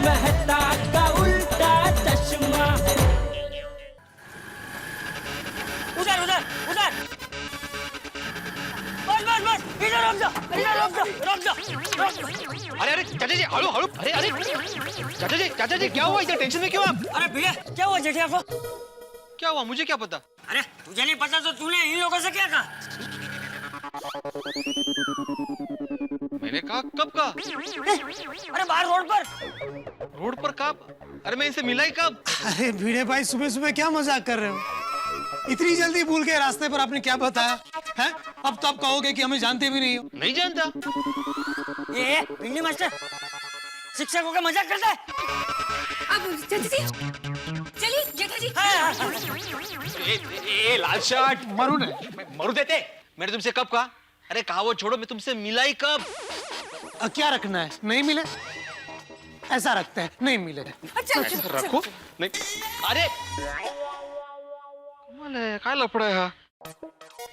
मेहता का उल्टा चश्मा। उधर उधर उधर, बस बस बस, इधर रुक जा, इधर रुक जा, रुक जा, रुक जा। अरे अरे चाचा जी हड़ू हड़ू, अरे अरे चाचा जी क्या हुआ, इधर टेंशन में क्यों आप? अरे भैया क्या हुआ जेठिया को? क्या हुआ मुझे क्या पता? अरे तुझे नहीं पता तो तूने इन लोगों से क्या कहा? मैंने कहा कब कहा? अरे बाहर रोड पर। रोड पर कब? अरे मैं इनसे मिला ही कब? अरे भिड़े भाई सुबह सुबह क्या मजाक कर रहे हो? इतनी जल्दी भूल गए रास्ते पर आपने क्या बताया है? अब तो आप कहोगे कि हमें जानते भी नहीं हो। नहीं जानता। ये भिंडी मास्टर शिक्षकों का मजाक करता है। अब चाचा जी चलिए जेठा जी। ए लाल शर्ट मरू ने मरु देते। मैंने तुमसे कब कहा? अरे कहा वो छोड़ो, मैं तुमसे मिला ही कब? क्या रखना है? नहीं मिले ऐसा रखते हैं, नहीं मिले। अच्छा रखो नहीं। अरे कमाल है, क्या लफड़ा है?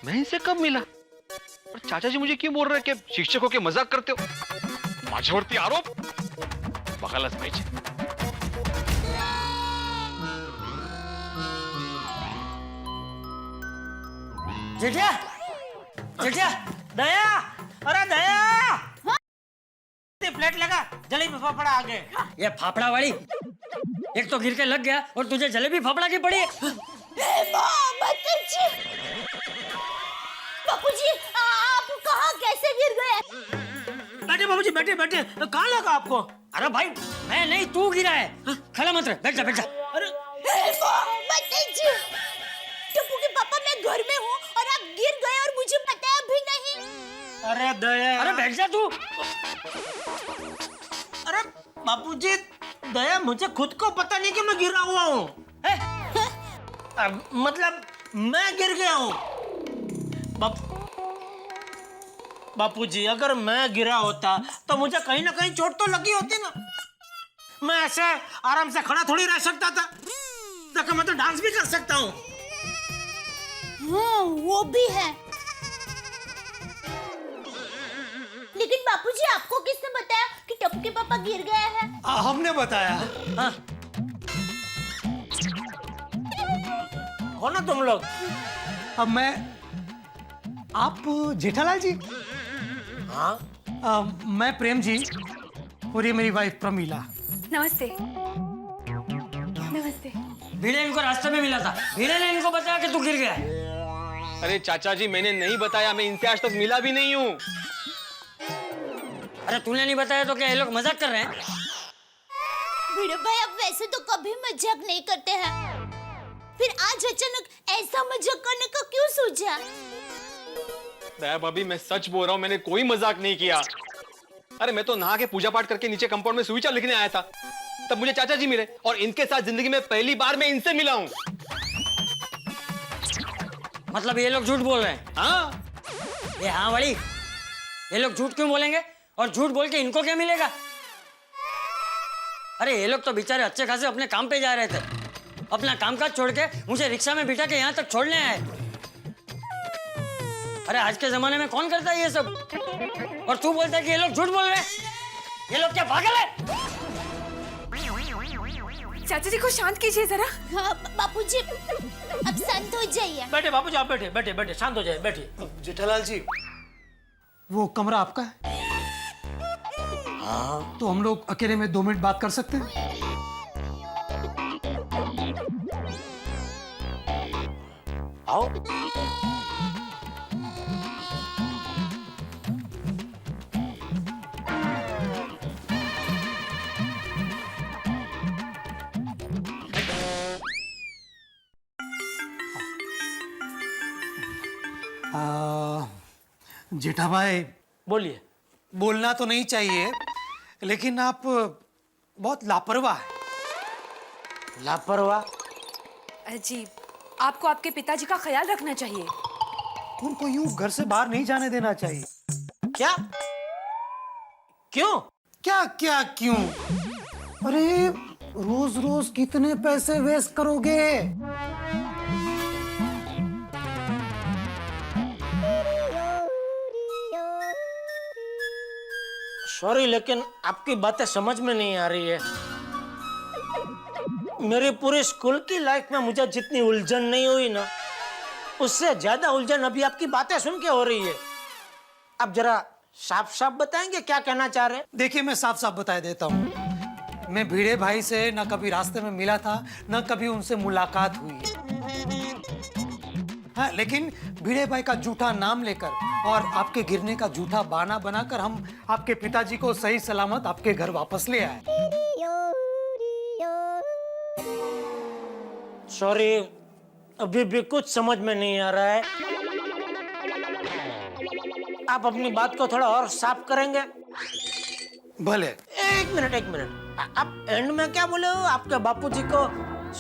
मैं इनसे कब मिला? और चाचा जी मुझे क्यों बोल रहे हैं कि शिक्षकों के मजाक करते हो? माझ्यावरती आरोप बघायलाच पाहिजे। जेठिया जेठिया, दया, अरे दया, प्लेट लगा, जलेबी फाफड़ा आ गए। ये फाफड़ा वाली एक तो गिर के लग गया और तुझे जलेबी फाफड़ा की पड़ी। बापूजी आप कहाँ कैसे गिर गए? बैठे बाबूजी, बैठे बैठे, कहाँ लगा आपको? अरे भाई मैं नहीं, तू गिरा है। खड़ा मत रह, बैठ जा बैठ जा। अरे टप्पू के पापा मैं घर में हूँ और आप गिर गए और मुझे बताया भी नहीं। अरे दया, अरे बैठ जा तू। अरे बापूजी दया, मुझे खुद को पता नहीं कि मैं गिरा हुआ हूँ। मतलब मैं गिर गया हूँ। बापूजी अगर मैं गिरा होता तो मुझे कहीं ना कहीं चोट तो लगी होती ना। मैं ऐसे आराम से खड़ा थोड़ी रह सकता था। देखो मैं तो डांस भी कर सकता हूँ। हाँ वो भी है। लेकिन बापूजी आपको किसने बताया कि टप्पू के पापा गिर गए हैं? हमने बताया। हाँ। कौन हो तुम लोग? अब मैं, आप जेठालाल जी? हाँ मैं प्रेम जी और ये मेरी वाइफ प्रमीला। नमस्ते। नमस्ते। भीड़े इनको रास्ते में मिला था, भीड़े ने इनको बताया कि तू गिर गया है। अरे चाचा जी मैंने नहीं बताया, मैं इनसे आज तक मिला भी नहीं हूँ। अरे तूने नहीं बताया तो क्या ये लोग मजाक कर रहे हैं? भिड़े भाई आप वैसे तो कभी मजाक नहीं करते हैं, फिर आज अचानक ऐसा मजाक करने का क्यों सोचा? दया भाभी मैं सच बोल रहा हूँ, मैंने कोई मजाक नहीं किया। अरे मैं तो नहा के पूजा पाठ करके नीचे कंपाउंड में सुविचार लिखने आया था, तब मुझे चाचा जी मिले और इनके साथ जिंदगी में पहली बार मैं इनसे मिला हूँ। मतलब ये लोग झूठ बोल रहे हैं? हाँ ये हाँ वाली, ये लोग झूठ क्यों बोलेंगे? और झूठ बोल के इनको क्या मिलेगा? अरे ये लोग तो बेचारे अच्छे खासे अपने काम पे जा रहे थे, अपना कामकाज छोड़ के मुझे रिक्शा में बिठा के यहाँ तक छोड़ने आए। अरे आज के जमाने में कौन करता है ये सब? और तू बोलता है कि ये लोग झूठ बोल रहे हैं? ये लोग क्या पागल है? चाचा जी को शांत कीजिए जरा। हाँ बापूजी अब शांत हो जाइए। बैठे बापूजी, आप बैठे बैठे बैठे, शांत हो जाए, बैठिए। जेठालाल जी वो कमरा आपका है? हाँ। तो हम लोग अकेले में 2 मिनट बात कर सकते हैं? आओ। जेठा भाई बोलिए। बोलना तो नहीं चाहिए लेकिन आप बहुत लापरवाह है। लापरवाह? जी आपको आपके पिताजी का ख्याल रखना चाहिए। उनको यूं घर से बाहर नहीं जाने देना चाहिए। क्या? क्यों? क्या क्या क्यों? अरे रोज रोज कितने पैसे वेस्ट करोगे? सॉरी लेकिन आपकी बातें समझ में नहीं आ रही है। मेरी पूरी स्कूल की लाइफ में मुझे जितनी उलझन नहीं हुई ना, उससे ज्यादा उलझन अभी आपकी बातें सुन के हो रही है। अब जरा साफ साफ बताएंगे क्या कहना चाह रहे हैं? देखिए, मैं साफ साफ बता देता हूँ। मैं भिड़े भाई से न कभी रास्ते में मिला था, न कभी उनसे मुलाकात हुई। हाँ, लेकिन भिड़े भाई का झूठा नाम लेकर और आपके गिरने का झूठा बहाना बनाकर हम आपके पिताजी को सही सलामत आपके घर वापस ले आए। सॉरी, अभी भी कुछ समझ में नहीं आ रहा है। आप अपनी बात को थोड़ा और साफ करेंगे? भले। एक मिनट। आप एंड में क्या बोले हो? आपके बापूजी को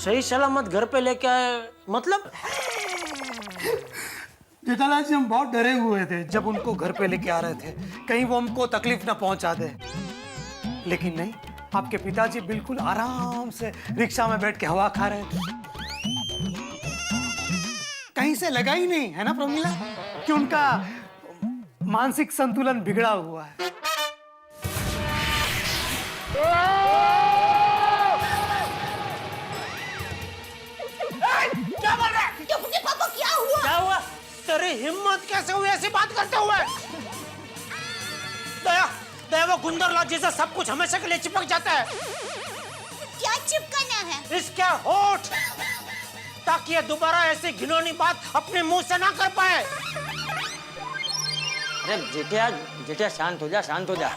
सही सलामत घर पे लेके आए, मतलब? जेठालाल जी, हम बहुत डरे हुए थे जब उनको घर पे लेके आ रहे थे, कहीं वो हमको तकलीफ ना पहुंचा दे। लेकिन नहीं, आपके पिताजी बिल्कुल आराम से रिक्शा में बैठ के हवा खा रहे थे। कहीं से लगा ही नहीं, है ना प्रमीला, कि उनका मानसिक संतुलन बिगड़ा हुआ है। क्या बोल रहा है? पापा क्या हुआ? क्या हुआ? तेरी हिम्मत कैसे हुई ऐसी बात करते हुए? दया, वो गुंदरलाल जैसा सब कुछ हमेशा के लिए चिपक जाता है। क्या चिपकाना है? इसके होठ, ताकि ये दोबारा ऐसी घिनौनी बात अपने मुंह से ना कर पाए। अरे जेठिया शांत हो जा।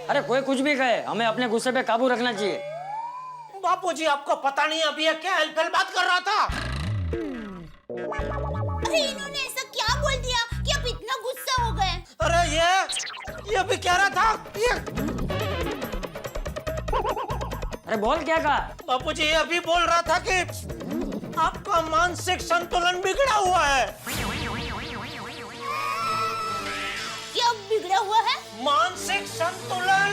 अरे कोई कुछ भी कहे, हमें अपने गुस्से पे काबू रखना चाहिए। बापूजी, आपको पता नहीं अभी ये क्या हेलफेल बात कर रहा था? अरे इन्होंने ऐसा क्या बोल दिया कि आप इतना गुस्सा हो गए? अरे ये भी कह रहा था ये। अरे बोल, क्या कहा? बापूजी, ये अभी बोल रहा था कि आपका मानसिक संतुलन बिगड़ा हुआ है। क्या बिगड़ा हुआ है? मानसिक संतुलन।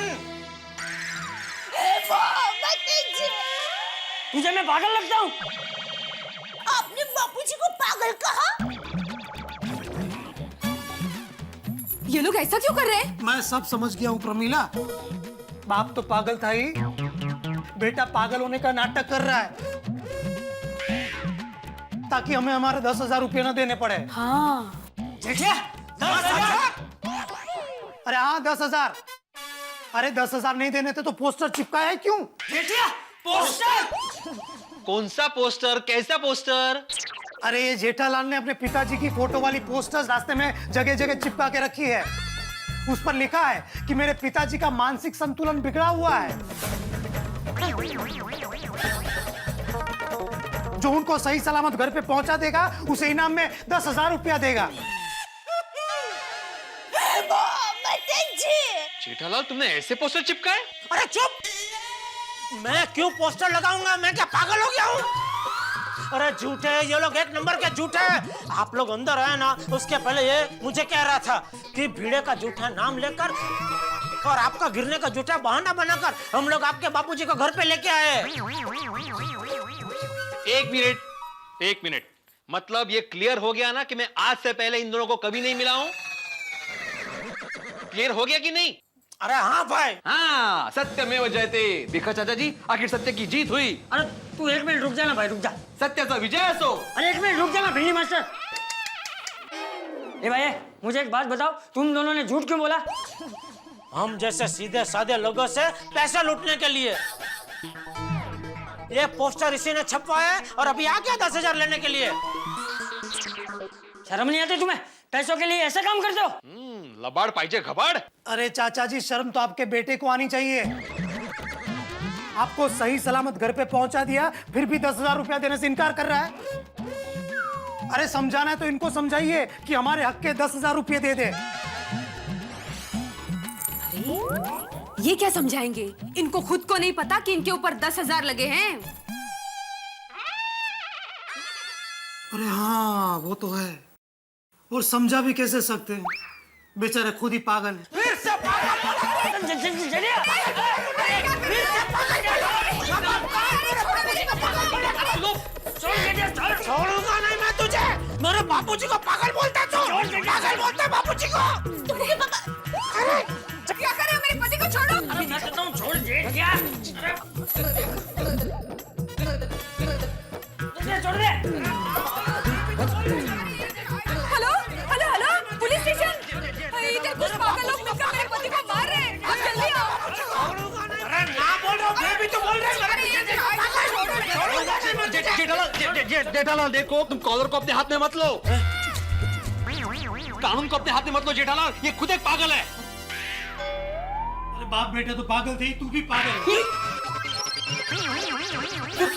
तुझे मैं पागल लगता हूँ? आपने बापूजी को पागल कहा? ये लोग ऐसा क्यों कर रहे हैं? मैं सब समझ गया हूँ प्रमीला। बाप तो पागल था ही, बेटा पागल होने का नाटक कर रहा है ताकि हमें हमारे 10,000 रुपये न देने पड़े। हाँ। देखिए, 10,000। अरे हाँ, 10,000। अरे 10,000 नहीं देने थे तो पोस्टर चिपकाया है क्यों? देखिए, पोस्टर। कौन सा पोस्टर? कैसा पोस्टर? अरे ये जेठालाल ने अपने पिताजी की फोटो वाली पोस्टर्स रास्ते में जगह जगह चिपका के रखी है। उस पर लिखा है कि मेरे पिताजी का मानसिक संतुलन बिगड़ा हुआ है, जो उनको सही सलामत घर पे पहुंचा देगा उसे इनाम में 10,000 रुपया देगा। जेठालाल, तुमने ऐसे पोस्टर चिपकाए? अरे चुप! मैं क्यों पोस्टर लगाऊंगा? मैं क्या पागल हो गया हूँ? अरे झूठे, ये लोग एक नंबर के झूठे। आप लोग अंदर आए ना, उसके पहले ये मुझे कह रहा था कि भीड़े का झूठा नाम लेकर और आपका गिरने का झूठा बहाना बनाकर हम लोग आपके बापूजी को घर पे लेके आए। एक मिनट। मतलब ये क्लियर हो गया ना कि मैं आज से पहले इन दोनों को कभी नहीं मिला हूं? क्लियर हो गया कि नहीं? अरे हाँ भाई। हाँ, सत्यमेव जयते। देखा चाचा जी, आखिर सत्य की जीत हुई। अरे तू 1 मिनट रुक जाना भाई, रुक जा। सत्य विजय असो। अरे 1 मिनट रुक जाना भिंडी मास्टर। ए भाई, मुझे एक बात बताओ, तुम दोनों ने झूठ क्यों बोला? हम जैसे सीधे साधे लोगों से पैसे लूटने के लिए। ये पोस्टर इसी ने छपवाया है और अभी आ गया 10,000 लेने के लिए। शर्म नहीं आती तुम्हें? पैसों के लिए ऐसा काम करते हो? लबाड़ पाइजे घबाड़। अरे चाचा जी, शर्म तो आपके बेटे को आनी चाहिए। आपको सही सलामत घर पे पहुंचा दिया, फिर भी 10,000 रुपया देने से इनकार कर रहा है। अरे समझाना है तो इनको समझाइए कि हमारे हक के 10,000 रुपये दे दे। ये क्या समझाएंगे? इनको खुद को नहीं पता कि इनके ऊपर 10,000 लगे हैं। अरे हाँ, वो तो है। और समझा भी कैसे सकते हैं, बेचारे खुद ही पागल है। फिर से छोड़ूंगा नहीं मैं तुझे। मेरे बापूजी को पागल बोलता है तू? पागल बोलता है बापूजी को? तुम्हारे पापा क्या कर रहे हो? मेरे पति को छोड़ो। अरे मैं कहता हूँ छोड़, जेठ क्या? छोड़ दे। Hello hello hello police station. इधर कुछ पागल लोग मिलकर मेरे पति को मार रहे हैं। आप जल्दी आओ। अरे ना बोल रहा हूँ, मैं भी तो बोल रहा हूँ। जेठालाल देखो, तुम कॉलर को अपने हाथ में मत लो, कानून को अपने हाथ में मत लो जेठालाल, ये खुद एक पागल है। अरे बाप बेटे तो पागल थे, तू भी पागल है।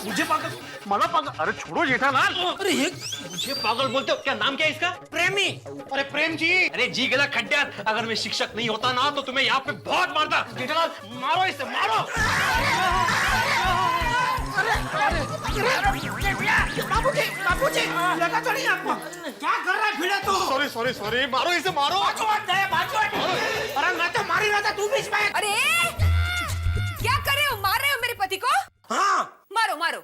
मुझे पागल, मला पागल, अरे छोड़ो जेठालाल। अरे ये मुझे पागल बोलते हो, क्या नाम क्या है इसका? प्रेमी। अरे प्रेम जी, अरे जी गला खड्डा, अगर मैं शिक्षक नहीं होता ना तो तुम्हें यहाँ पे बहुत मारता। जेठालाल मारो इसे, मारो। बाबूजी लगा तो नहीं आपको? क्या कर रहा है भिड़े तू? सॉरी, मारो इसे, मारो। अरे मैं तो मार ही रहा था, तू बीच में। अरे क्या कर रहे हो? मार रहे हो मेरे पति को? हाँ मारो मारो।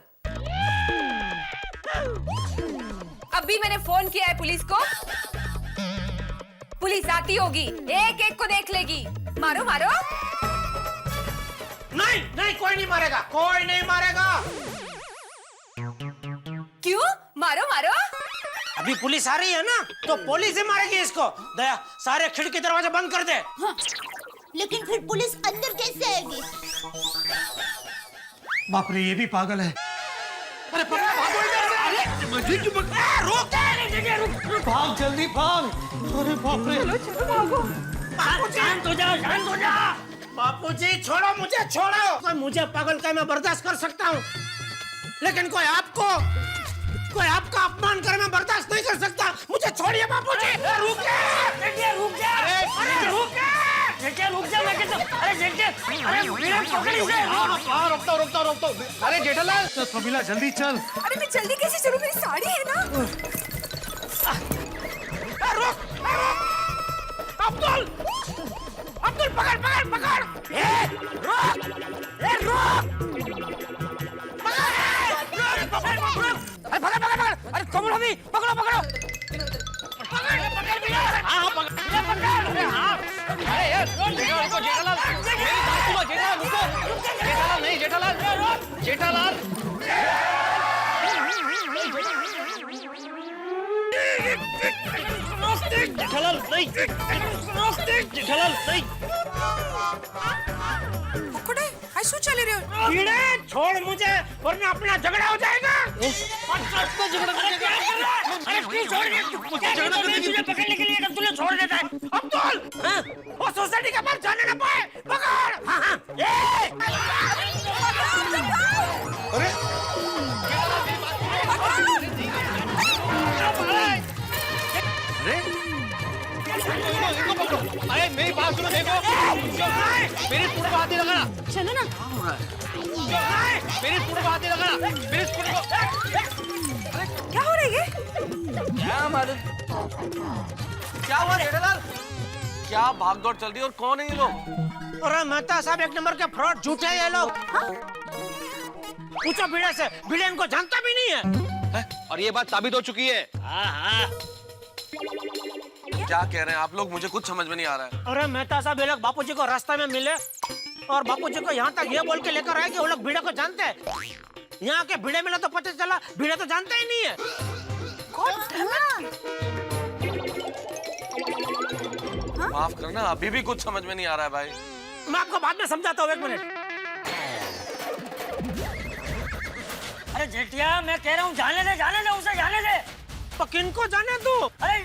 अभी मैंने फोन किया है पुलिस को, पुलिस आती होगी, एक एक को देख लेगी। मारो मारो। नहीं कोई नहीं मारेगा, कोई नहीं मारेगा। क्यों? मारो मारो। अभी पुलिस आ रही है ना, तो पुलिस ही मारेगी इसको। दया, सारे खिड़की दरवाजे बंद कर दे। हाँ, लेकिन फिर पुलिस अंदर कैसे आएगी? बाप रे, ये भी पागल है। अरे भागो इधर से। रुक, भाग जल्दी भाग। अरे बाप रे। चलो भागो। शांत हो जाओ, शांत हो जाओ। बापूजी छोड़ो मुझे, छोड़ो। कोई मुझे पागल कहे मैं बर्दाश्त कर सकता हूँ, लेकिन कोई आपका अपमान करे मैं बर्दाश्त नहीं कर सकता। मुझे छोड़िए बापूजी। रुक जा। अरे रुक जा। मैं कहता हूँ, अरे जेठे, अरे मेरा पकड़ इसे। रोकता हूँ। अरे जेठालाल, प्रमिला जल्दी चल। अरे मैं जल्दी कैसे चलूं? मेरी साड़ी है ना। रुक। अब्दुल पकड़। अरे कमल अभी पकड़ो। अरे यार जेठालाल, मेरी बात सुनो। जेठालाल। जेठालाल नहीं। पकड़े, ऐसे चले रहे हो? कीड़े छोड़ मुझे, वरना अपना झगड़ा हो जाएगा। तुझे पकड़ने के लिए तुझे छोड़ देता है। अब्दुल, वो सोसाइटी के पास जाने ना पाए। पकड़। हाँ। अरे मेरी बात सुनो, देखो मेरे स्कूटर को हाथ नहीं लगाना। चलो ना। मेरे स्कूटर को हाथ नहीं लगाना। मेरे स्कूटर को। क्या हो रहा है ये? क्या हुआ जेठालाल? क्या भागदौड़ चल रही है और कौन है ये लोग? अरे मेहता साहब, एक नंबर के फ्रॉड झूठे ये लोग। पूछो भिड़े से, भिड़े इनको जानता भी नहीं है। और ये बात साबित हो चुकी है। क्या कह रहे हैं आप लोग? मुझे कुछ समझ में नहीं आ रहा है। अरे मेहता साहब, ये लोग बापूजी को रास्ते में मिले और बापूजी को यहाँ तक ये बोल के लेकर आए कि वो लोग भिड़े को जानते हैं। यहाँ के भिड़े मिला तो पता चला भिड़े तो जानते ही नहीं है। माफ करना, अभी भी कुछ समझ में नहीं आ रहा है भाई। मैं आपको बाद में समझाता हूँ, 1 मिनट। अरे जेठिया, मैं कह रहा हूँ जाने दे उसे, जाने दे। तो किनको जाने तू? अरे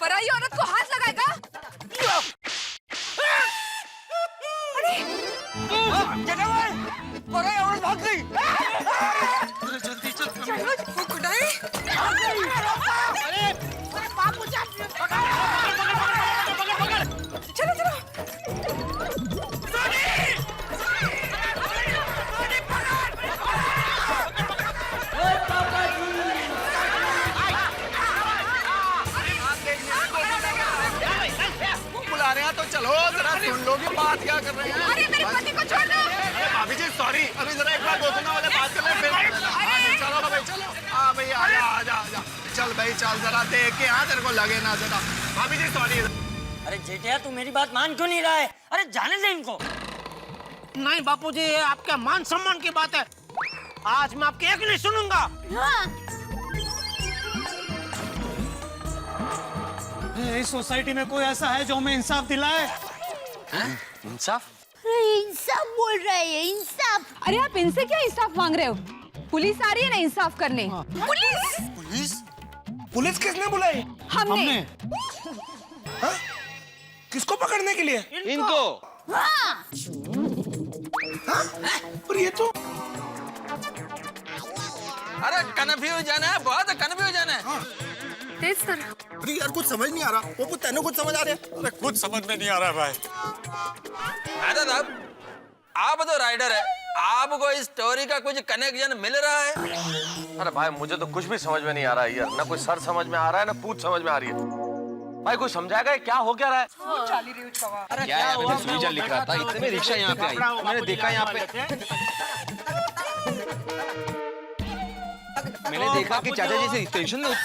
पराई औरत को हाथ लगाएगा? पराई औरत भाग गई। जल्दी चल। चलो पकड़ाई। चलो बुला रहे हैं तो चलो जरा सुन लो कि बात क्या कर रहे हैं। अरे मेरे पति को छोड़ दो। अरे भाभी जी सॉरी, अभी जरा एक बार दोस्तों वाले बात कर ले फिर। चलो भाई चलो। हाँ भाई आजा। चल भाई चल, जरा देख के हाँ, तेरे को लगे ना जरा। भाभी जी सॉरी। अरे जेठिया, तू मेरी बात मान क्यों नहीं रहा है? अरे जाने दे इनको। नहीं बापूजी, ये आपके मान सम्मान की बात है। आज मैं आपके एक नहीं सुनूंगा। हाँ। इस सोसाइटी में कोई ऐसा है जो हमें इंसाफ दिलाए? इंसाफ? अरे इंसाफ बोल रहे हैं, इंसाफ। अरे आप इनसे क्या इंसाफ मांग रहे हो? पुलिस आ रही है ना इंसाफ करने। पुलिस? पुलिस? पुलिस किसने बुलाई? हमने। हाँ? किसको पकड़ने के लिए? इनको। हाँ। हाँ? पर ये तो अरे कन्फ्यूजन है, बहुत कन्फ्यूजन है। तेज सर। अरे यार कुछ समझ नहीं आ रहा। वो तेनों कुछ समझ आ रहा है? अरे कुछ समझ में नहीं आ रहा भाई। मैडम साहब, आप तो राइटर है, आपको इस स्टोरी का कुछ कनेक्शन मिल रहा है? अरे भाई मुझे तो कुछ भी समझ में नहीं आ रहा है यार, ना कोई सर समझ में आ रहा है ना पूछ समझ में आ रही है। भाई कोई समझाएगा क्या हो क्या रहा है? अरे क्या हुआ? सुई चाल लिख रहा था, इतने में रिक्शा यहाँ पे आई, मैंने देखा यहाँ पे, मैंने देखा कि चाचा जी से टेंशन में।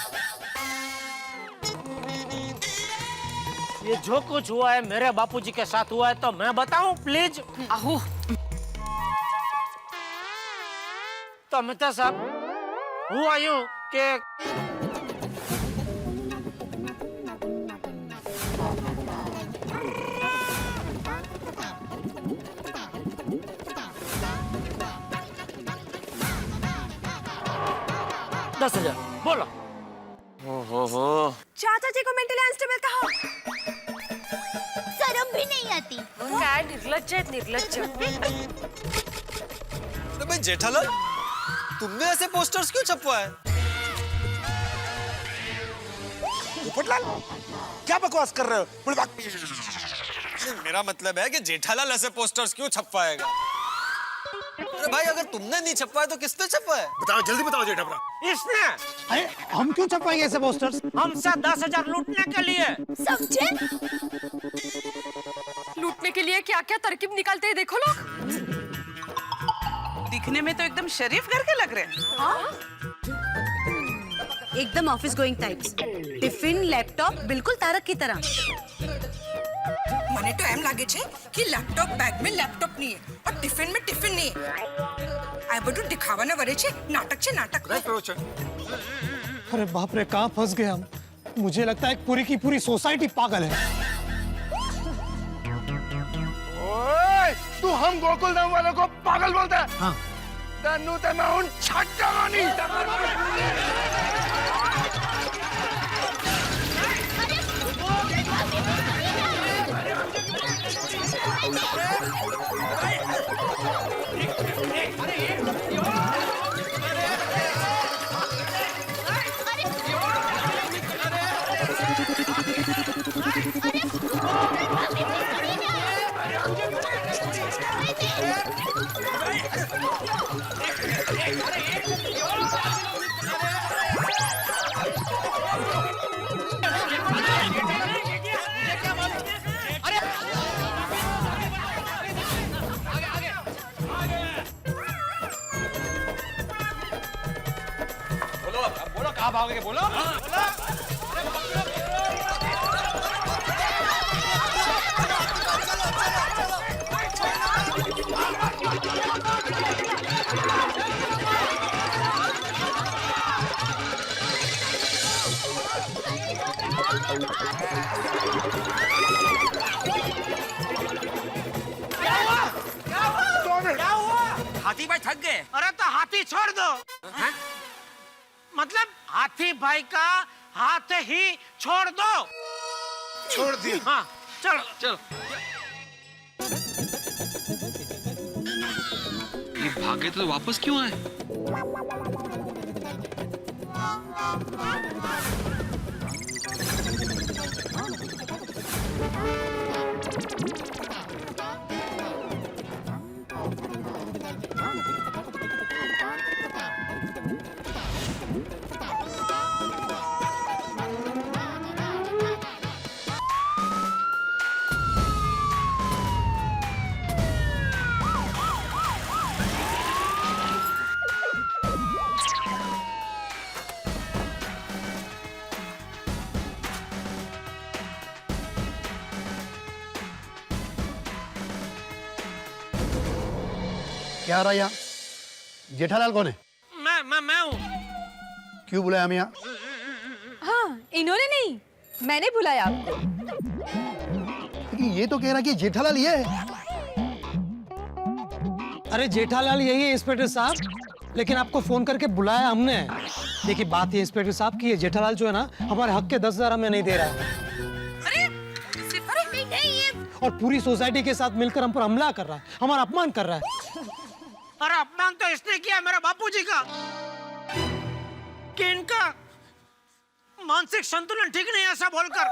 ये जो कुछ हुआ है मेरे बापूजी के साथ हुआ है, तो मैं बताऊं प्लीज? आहो। तो मित्र साहब, हुआ यूं कि $10,000 बोलो। ओहो चाचा जी को मेंटल अनस्टेबल कहा। शर्म भी नहीं आती। काय निर्लज्ज है, निर्लज्ज। अरे भाई जेठालाल, तुमने ऐसे पोस्टर्स क्यों छपवाए? पोपटलाल, क्या बकवास कर रहे हो? मेरा मतलब है कि जेठालाल ऐसे पोस्टर्स क्यों छपवाएगा? अरे भाई अगर तुमने नहीं छपवाए तो किसने छपवाए? बताओ, जल्दी बताओ जेठाभरा। इसने अरे हम क्यों छपवाएंगे ऐसे पोस्टर्स? हमसे 10,000 लूटने के लिए। समझे? लूटने के लिए क्या क्या तरकीब निकालते हैं देखो लोग। दिखने में तो एकदम शरीफ घर के लग रहे हैं। एकदम office going types. Tiffin laptop बिल्कुल तारक की तरह। મને તો એમ લાગે છે કે લેપટોપ બેગ में લેપટોપ नहीं है और टिफिन में टिफिन नहीं है। આ બધું દિખાવાના વરે છે, નાટક છે નાટક। अरे बाप रे, कहाँ फंस गए हम? मुझे लगता है पूरी की पूरी सोसाइटी पागल है। ओए, तू हम गोकुल धाम वालों को पागल बोलता है? हाँ। तन्नू ते मैं उन छक्का मानी। बोलो कहाँ भागोगे? बोलो। क्या हुआ? हाथी भाई थक गए। अरे तो हाथी छोड़ दो। मतलब हाथी भाई का हाथ ही छोड़ दो। छोड़ दिया। हाँ चलो चलो। ये भागे तो वापस क्यों आए? क्या रहा यहाँ? जेठालाल कौन है? मैं हूँ। क्यों बुलाया हमें यहाँ? हाँ, इन्होंने नहीं, मैंने बुलाया आपको। लेकिन ये तो कह रहा कि जेठालाल ये है। अरे जेठालाल यही है इंस्पेक्टर साहब, लेकिन आपको फोन करके बुलाया हमने। देखिए बात ये इंस्पेक्टर साहब की है, जेठालाल जो है ना हमारे हक के 10,000 हमें नहीं दे रहा है और पूरी सोसाइटी के साथ मिलकर हम पर हमला कर रहा है, हमारा अपमान कर रहा है। अरे अपमान तो इसने किया मेरे बापूजी का कि इनका मानसिक संतुलन ठीक नहीं है ऐसा बोलकर।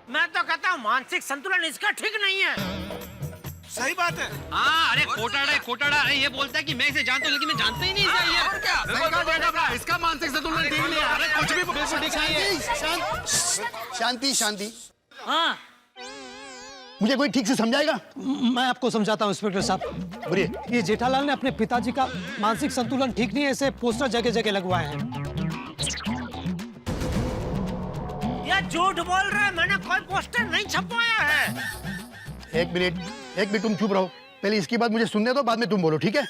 मैं तो कहता हूँ मानसिक संतुलन इसका ठीक नहीं है। सही बात है। हाँ, अरे कोटाड़ा अरे ये बोलता है कि मैं इसे जानता हूँ लेकिन मैं जानता ही नहीं इसे ये। और क्या? सही कहा जेठालाल, इसका मानसिक संतुलन ठीक नहीं है। अरे कुछ भी बिल्कुल ठीक नहीं है। शांति शांति। हाँ, मुझे कोई ठीक से समझाएगा? मैं आपको समझाता हूँ इंस्पेक्टर साहब। बोलिए। ये जेठालाल ने अपने पिताजी का मानसिक संतुलन ठीक नहीं है ऐसे पोस्टर जगह जगह लगवाए हैं। ये झूठ बोल रहे हैं, मैंने कोई पोस्टर नहीं छपवाया है। एक मिनट तुम चुप रहो। पहले इसकी बात मुझे सुनने दो, बाद में तुम बोलो, ठीक है?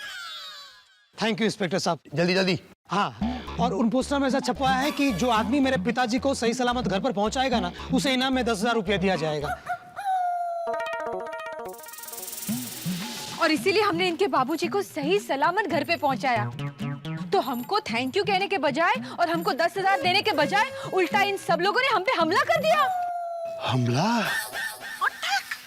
थैंक यू इंस्पेक्टर साहब। जल्दी जल्दी। हाँ, और उन पोस्टर में ऐसा छपवाया है कि जो आदमी मेरे पिताजी को सही सलामत घर पर पहुंचाएगा ना, उसे इनाम में 10,000 रुपया दिया जाएगा। और इसीलिए हमने इनके बाबूजी को सही सलामत घर पे पहुंचाया। तो हमको थैंक यू कहने के बजाय और हमको 10,000 देने के बजाय उल्टा इन सब लोगों ने हम पे हमला कर दिया। हमला?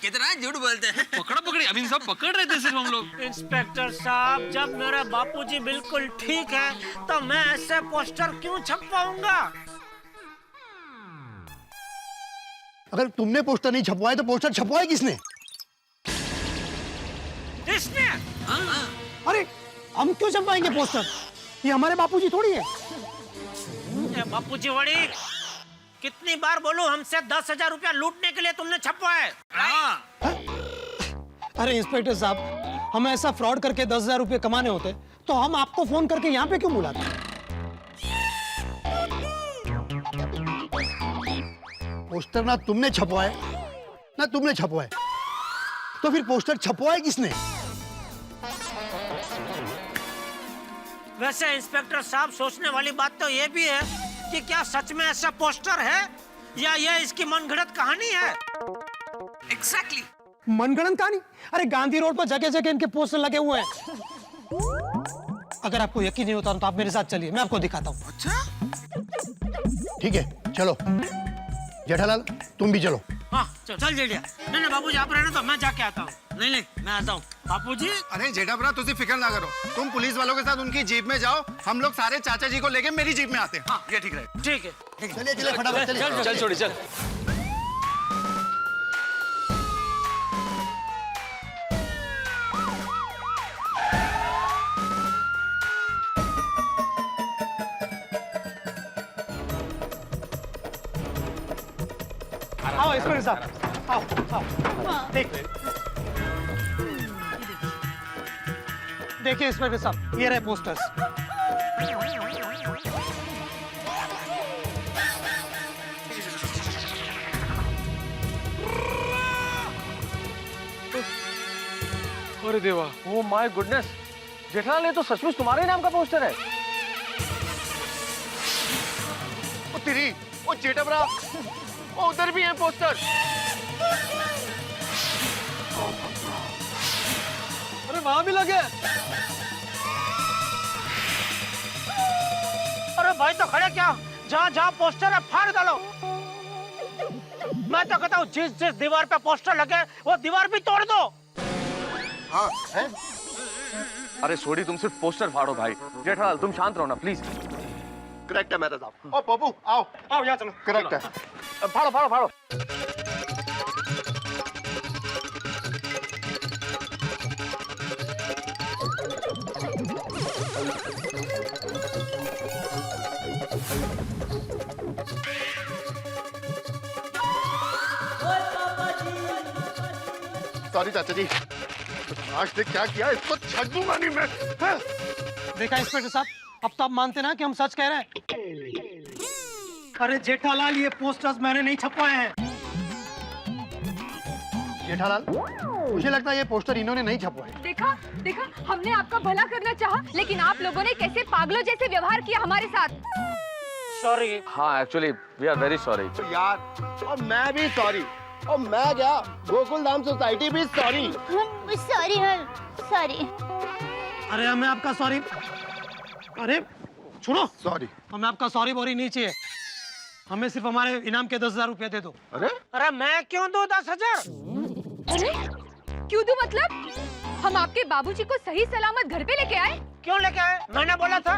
कितना झूठ बोलते हैं। पकड़ा पकड़ी अभी सब पकड़ रहे थे सिर्फ हम लोग। इंस्पेक्टर साहब, जब मेरा बापूजी बिल्कुल ठीक है तो मैं ऐसे पोस्टर क्यों छपवाऊंगा? अगर तुमने पोस्टर नहीं छपवाए तो पोस्टर छपवाए किसने? इसने। अरे हम क्यों छपवाएंगे पोस्टर? ये हमारे बापूजी थोड़ी है। बापूजी वड़ी, कितनी बार बोलूं, हमसे 10,000 रुपया लूटने के लिए तुमने छपवाए। अरे इंस्पेक्टर साहब, हम ऐसा फ्रॉड करके 10,000 रुपये कमाने होते तो हम आपको फोन करके यहाँ पे क्यों बुलाते? पोस्टर ना तुमने छपवाए ना तुमने छपवाए, तो फिर पोस्टर छपवाए किसने? वैसे इंस्पेक्टर साहब, सोचने वाली बात तो ये भी है कि क्या सच में ऐसा पोस्टर है या ये इसकी मनगढ़ंत कहानी है? एग्जैक्टली। मनगढ़ंत कहानी? अरे गांधी रोड पर जगह जगह इनके पोस्टर लगे हुए हैं। अगर आपको यकीन नहीं होता तो आप मेरे साथ चलिए, मैं आपको दिखाता हूँ। अच्छा, ठीक है चलो। जेठालाल तुम भी चलो। हाँ चल जेठिया। नहीं बाबूजी आप रहने तो मैं जाके आता हूँ। नहीं मैं आता हूूँ बापूजी। अरे जेठाभरा तुझे फिक्र ना करो, तुम पुलिस वालों के साथ उनकी जीप में जाओ, हम लोग सारे चाचा जी को लेके मेरी जीप में आते हैं। हाँ ये ठीक है। ठीक है चलिए फटाफट चलिए। चल छोड़ी चल। आओ इंस्पेक्टर साहब, आओ। देखिए इंस्पेक्टर साहब, ये रहे पोस्टर्स। अरे देवा, ओह माय गुडनेस, जेठालाल ये तो सचमुच तुम्हारे नाम का पोस्टर है। ओ तेरी, ओ जेठाभरा, ओ उधर भी है पोस्टर। अरे वहां भी लगे। अरे भाई तो खड़े क्या, जहाँ पोस्टर है फाड़ डालो। मैं तो कहता हूँ जिस दीवार पे पोस्टर लगे वो दीवार भी तोड़ दो। हाँ है? अरे सोडी तुम सिर्फ पोस्टर फाड़ो भाई। जेठालाल तुम शांत रहो ना प्लीज। करेक्ट है मेहता साहब। ओ पप्पू आओ यहाँ चलो। करेक्ट है। फाड़ो फाड़ो फाड़ो। सॉरी चाचा जी, आज ने क्या किया, इसको छक दूंगा नहीं मैं। देखा इंस्पेक्टर साहब, अब तो आप मानते ना कि हम सच कह रहे हैं। अरे जेठालाल, ये पोस्टर्स मैंने नहीं छपवाए हैं। जेठालाल, मुझे लगता है ये पोस्टर इन्होंने नहीं छपवा है। देखा देखा, हमने आपका भला करना चाहा, लेकिन आप लोगों ने कैसे पागलों जैसे व्यवहार किया हमारे साथ। सॉरी। हाँ actually we are very sorry यार, और मैं भी सॉरी, और मैं क्या, गोकुल धाम सोसाइटी भी सॉरी। Sorry sorry. अरे हमें आपका सॉरी, अरे सुनो, सॉरी। हमें आपका सॉरी बोरी नहीं चाहिए, हमें सिर्फ हमारे इनाम के 10,000 रुपया दे दो। अरे मैं क्यों दूं 10,000? अरे क्यों दूं मतलब? हम आपके बाबूजी को सही सलामत घर पे लेके आए। क्यों लेके आए? मैंने बोला था।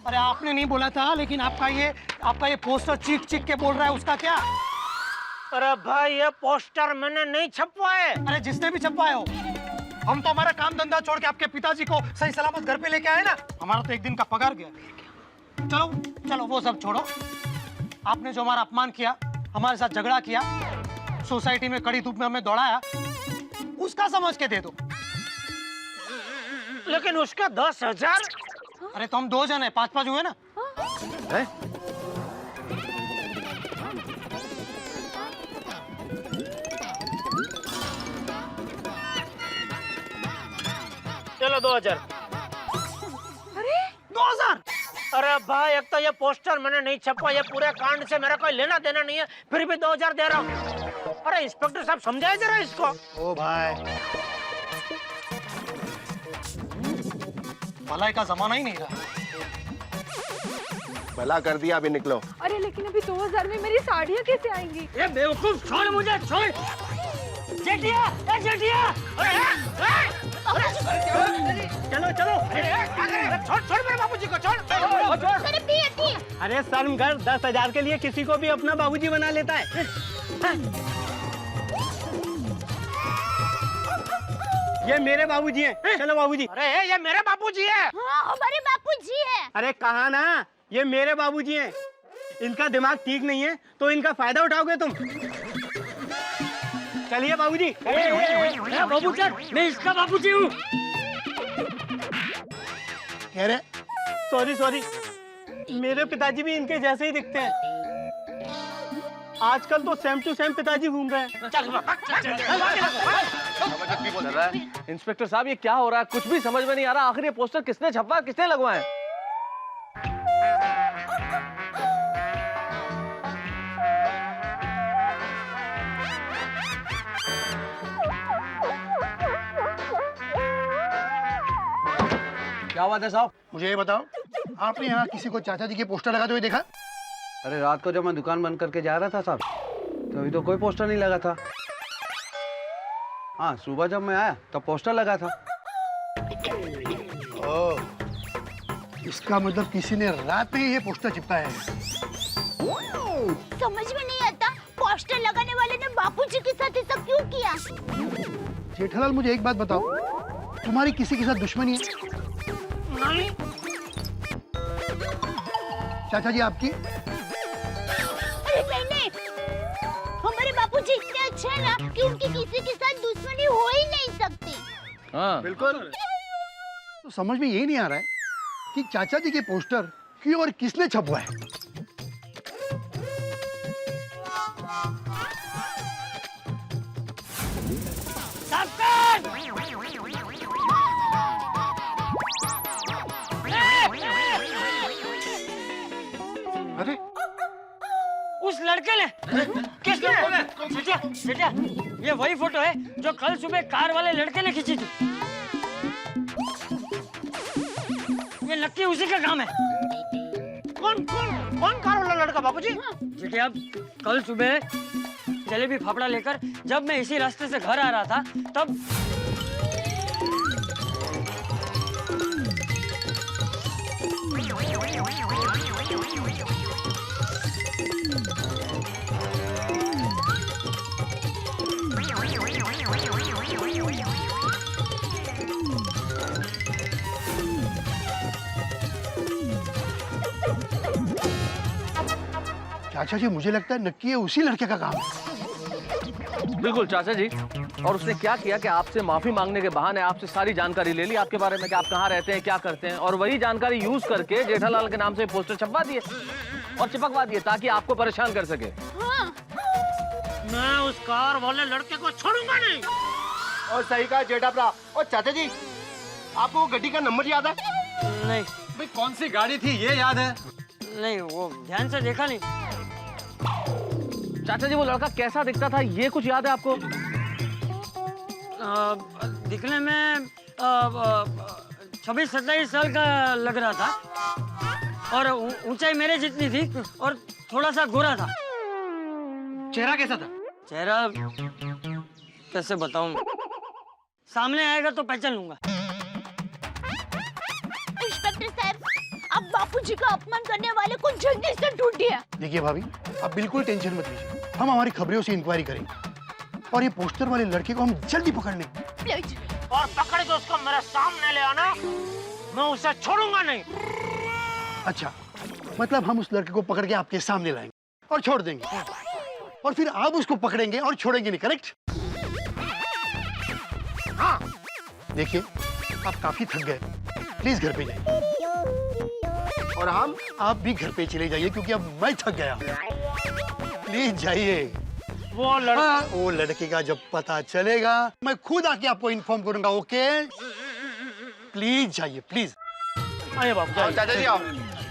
अरे आपने नहीं बोला था, लेकिन आपका ये पोस्टर चीख चीख के बोल रहा है, उसका क्या? अरे भाई ये पोस्टर मैंने नहीं छपवाए। अरे जिसने भी छपवाए हो, हम तो हमारा काम धंधा छोड़ के आपके पिताजी को सही सलामत घर पे लेके आए ना। हमारा तो एक दिन का पगार गया। चलो चलो वो सब छोड़ो, आपने जो हमारा अपमान किया, हमारे साथ झगड़ा किया, सोसाइटी में कड़ी धूप में हमें दौड़ाया, उसका समझ के दे दो। लेकिन उसका 10,000? अरे तो हम 2 जन है, 5-5 हुए ना। है? चलो 2,000। अरे 2,000? अरे भाई एक तो ये पोस्टर मैंने नहीं छपा, ये पूरे कांड से मेरा कोई लेना देना नहीं है, फिर भी 2,000 दे रहा हूँ। अरे इंस्पेक्टर साहब समझाए जरा इसको। ओ भाई, भलाई का जमाना ही नहीं रहा। भला कर दिया, अभी निकलो। अरे लेकिन अभी 2,000 में मेरी साड़ियाँ कैसे आएंगी? ये बेवकूफ, छोड़ मुझे, छोड़। जेठिया, ए जेठिया, चलो चलो, छोड़ मेरे बाबूजी को, छोड़। अरे शर्म कर, 10,000 के लिए किसी को भी अपना बाबूजी बना लेता है। ये मेरे बाबूजी हैं। चलो बाबूजी। अरे ये मेरे बाबूजी है। हाँ, हमारे बापूजी है। अरे कहा ना, ये मेरे बाबूजी हैं। इनका दिमाग ठीक नहीं है तो इनका फायदा उठाओगे तुम। चलिए बाबूजी। बाबू सर, मैं इसका बाबूजी हूँ। कह रहे सॉरी, मेरे पिताजी भी इनके जैसे ही दिखते हैं। आजकल तो सेम टू सेम पिताजी घूम रहे हैं। इंस्पेक्टर साहब ये क्या हो रहा है, कुछ भी समझ में नहीं आ रहा। आखिर ये पोस्टर किसने छपा, किसने लगवाए? क्या बात है साहब? मुझे ये बताओ, आपने यहाँ किसी को चाचा जी के पोस्टर लगाते हुए देखा? अरे रात को जब मैं दुकान बंद करके जा रहा था साहब, तभी तो कोई पोस्टर नहीं लगा था। हाँ, सुबह जब मैं आया तब पोस्टर लगा था। ओह, इसका मतलब किसी ने रात में ही ये पोस्टर चिपकाया है। समझ में नहीं आता, पोस्टर लगाने वाले ने बापूजी के साथ ऐसा क्यों किया? जेठालाल मुझे एक बात बताओ, तुम्हारी किसी के साथ दुश्मनी है? नहीं। चाचा जी आपकी? अरे नहीं, हमारे बापूजी इतने अच्छे हैं ना कि उनकी किसी के साथ दुश्मनी हो ही नहीं सकती। हाँ बिल्कुल। तो समझ में ये नहीं आ रहा है कि चाचा जी के पोस्टर क्यों और किसने छपवाए। अरे उस लड़के ने, किसने? बेटा, ये वही फोटो है जो कल सुबह कार वाले लड़के ने खींची थी। ये नक्की उसी का काम है। कौन कार वाला लड़का बाबूजी? देखिए, अब कल सुबह जलेबी फाफड़ा लेकर जब मैं इसी रास्ते से घर आ रहा था, तब चाचा जी मुझे लगता है नक्की ये उसी लड़के का काम है। बिल्कुल चाचा जी, और उसने क्या किया कि आपसे माफी मांगने के बहाने आपसे सारी जानकारी ले ली आपके बारे में कि आप कहाँ रहते हैं, क्या करते हैं, और वही जानकारी यूज करके जेठालाल के नाम से पोस्टर छपवा दिए और चिपकवा दिए ताकि आपको परेशान कर सके। हाँ। मैं उस कार वाले लड़के को छोड़ूंगा नहीं। और सही कहा जेठा भरा। और चाचा जी, आपको वो गड्डी का नंबर याद है? नहीं भाई कौन सी गाड़ी थी ये याद है? नहीं, वो ध्यान से देखा नहीं। चाचा जी वो लड़का कैसा दिखता था ये कुछ याद है आपको? दिखने में 26-27 साल का लग रहा था और ऊंचाई मेरे जितनी थी और थोड़ा सा गोरा था। चेहरा कैसा था? चेहरा कैसे बताऊं, सामने आएगा तो पहचान लूंगा। इंस्पेक्टर साहब, आप बापूजी का अपमान करने वाले को जल्दी से ढूंढिए। देखिए भाभी, आप बिल्कुल टेंशन मत लीजिए, हम हमारी खबरों से इंक्वायरी करेंगे और ये पोस्टर वाले लड़के को हम जल्दी पकड़ लेंगे। प्लीज। और पकड़ के उसको मेरे सामने ले आना, मैं उसे छोड़ूंगा नहीं। अच्छा, मतलब हम उस लड़के को पकड़ के आपके सामने लाएंगे और छोड़ देंगे, और फिर आप उसको पकड़ेंगे और छोड़ेंगे नहीं, करेक्ट? हाँ। देखिए, आप काफी थक गए, प्लीज घर पे जाइए। और आप भी घर पे चले जाइए क्योंकि अब मैं थक गया। प्लीज जाइए। वो लड़के का जब पता चलेगा मैं खुद आके आपको इन्फॉर्म करूंगा, ओके? प्लीज जाइए, प्लीज। आइए बाबू, चाचा जी आओ।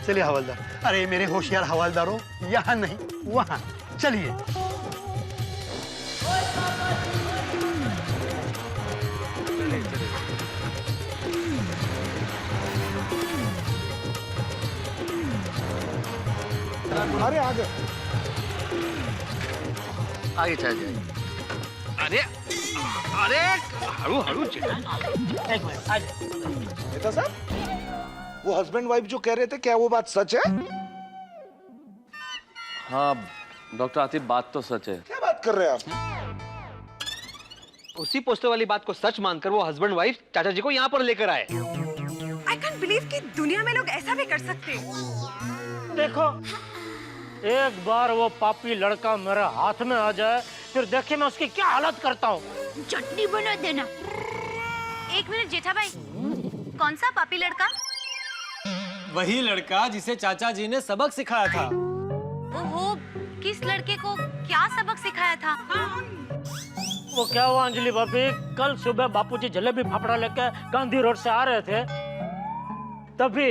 चलिए हवलदार। अरे मेरे होशियार हवलदारों, यहाँ नहीं वहाँ चलिए। अरे आगे आगे चाचा जी। अरे अरे हरू हरू एक मिनट, आज जेठा साहब, वो हस्बैंड वाइफ जो कह रहे थे, क्या वो बात सच है? हाँ डॉक्टर आतिफ, बात तो सच है। क्या बात कर रहे हैं आप? उसी पोस्टर वाली बात को सच मानकर वो हस्बैंड वाइफ चाचा जी को यहाँ पर लेकर आए। आई कैंट बिलीव कि दुनिया में लोग ऐसा भी कर सकते हैं। देखो, एक बार वो पापी लड़का मेरे हाथ में आ जाए, फिर देखिए मैं उसकी क्या हालत करता हूँ। चटनी बना देना। एक मिनट जेठा भाई, कौन सा पापी लड़का? वही लड़का जिसे चाचा जी ने सबक सिखाया था। ओहो, किस लड़के को क्या सबक सिखाया था? वो क्या हुआ अंजलि भाभी, कल सुबह बापूजी जलेबी फाफड़ा लेके गांधी रोड से आ रहे थे, तभी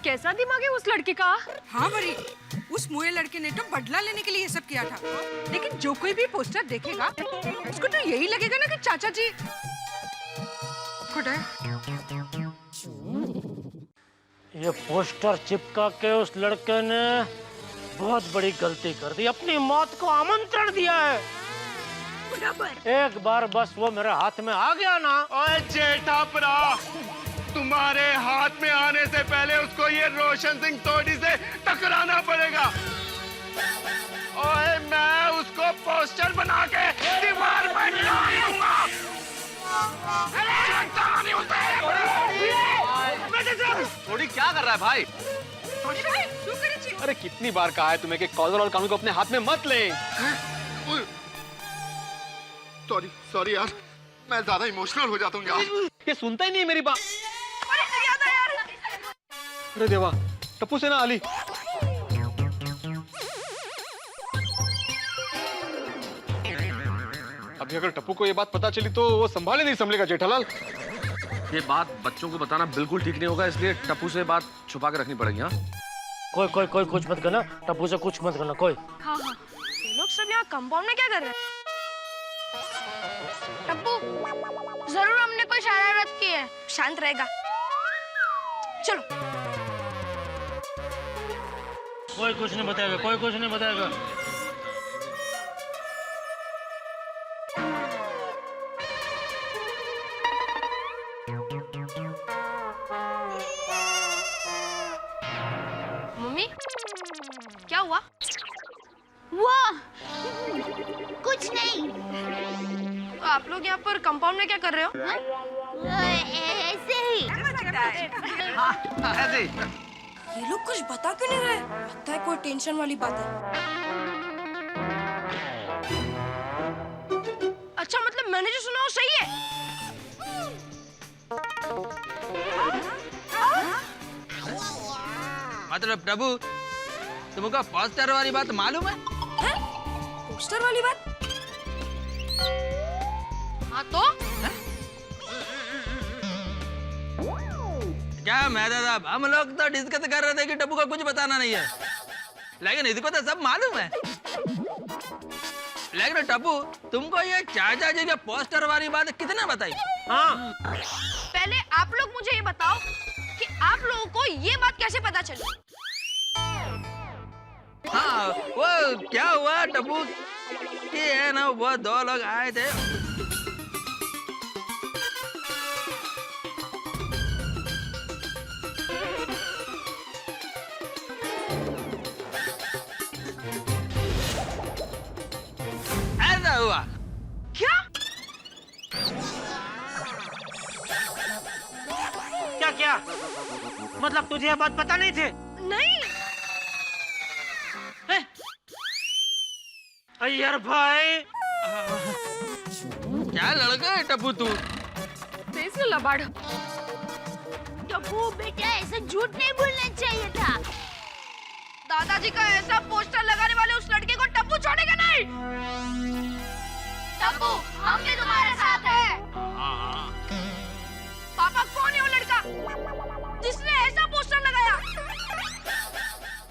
कैसा दिमाग है उस लड़के का? हाँ वरी, उस मुए लड़के ने तो बदला लेने के लिए ये सब किया था। लेकिन जो कोई भी पोस्टर देखेगा उसको तो यही लगेगा ना कि चाचा जी खुद है। ये पोस्टर चिपका के उस लड़के ने बहुत बड़ी गलती कर दी, अपनी मौत को आमंत्रण दिया है। एक बार बस वो मेरे हाथ में आ गया ना। ओए जेठा भरा, तुम्हारे हाथ में आने से पहले उसको ये रोशन सिंह तोड़ी से टकराना पड़ेगा। ओए मैं उसको पोस्टर बना के दीवार पर लगाऊंगा। थोड़ी क्या कर रहा है भाई? अरे कितनी बार कहा है तुम्हें कि कॉलर और कानून को अपने हाथ में मत ले। सॉरी सॉरी यार, मैं ज्यादा इमोशनल हो जाता हूँ यार। ये सुनता ही नहीं है मेरी बात। अरे देवा, टप्पू से ना आली। अभी अगर टप्पू को ये बात पता चली तो वो संभाले नहीं संभलेगा जेठालाल। ये बात बच्चों को बताना बिल्कुल ठीक नहीं होगा, इसलिए टप्पू से बात छुपा के रखनी पड़ेगी। हाँ, कोई कुछ मत करना, टप्पू से कुछ मत करना कोई। हाँ हाँ, ये लोग सब यहाँ कंपाउंड में क्या कर रहे हैं? टप्पू, जरूर हमने कोई शरारत की है, शांत रहेगा। चलो। कोई कुछ नहीं बताएगा, कोई कुछ नहीं बताएगा। मम्मी, क्या हुआ? वाह, कुछ नहीं। आप लोग यहाँ पर कंपाउंड में क्या कर रहे हो? ऐसे ही। ऐसे ही। ये लोग कुछ बता क्यों नहीं रहे? लगता है कोई टेंशन वाली बात है। मैंने जो सुना वो सही है। मतलब प्रभु, तुमको पोस्टर वाली बात मालूम है? पोस्टर वाली बात? हाँ तो? क्या मेहता साहब, हम लोग तो डिस्कस कर रहे थे कि टप्पू को कुछ बताना नहीं है, लेकिन इसको तो सब मालूम है। लेकिन टप्पू, तुमको ये चाचा जी के पोस्टर वाली बात कितने बताई? हाँ, पहले आप लोग मुझे ये बताओ कि आप लोगों को ये बात कैसे पता चली? हाँ, वो क्या हुआ टप्पू कि है ना, वो दो लोग आए थे। ऐसा हुआ क्या? क्या क्या? मतलब तुझे ये बात पता नहीं थी? नहीं। यार भाई, क्या लड़का है टप्पू तू? तेज लबाड़। टप्पू बेटा, ऐसा झूठ नहीं बोलना चाहिए था। दादाजी का ऐसा पोस्टर लगाने वाले उस लड़के को टप्पू छोड़ेगा नहीं। टप्पू, हम भी तुम्हारे साथ हैं। पापा, कौन है वो लड़का जिसने ऐसा पोस्टर लगाया?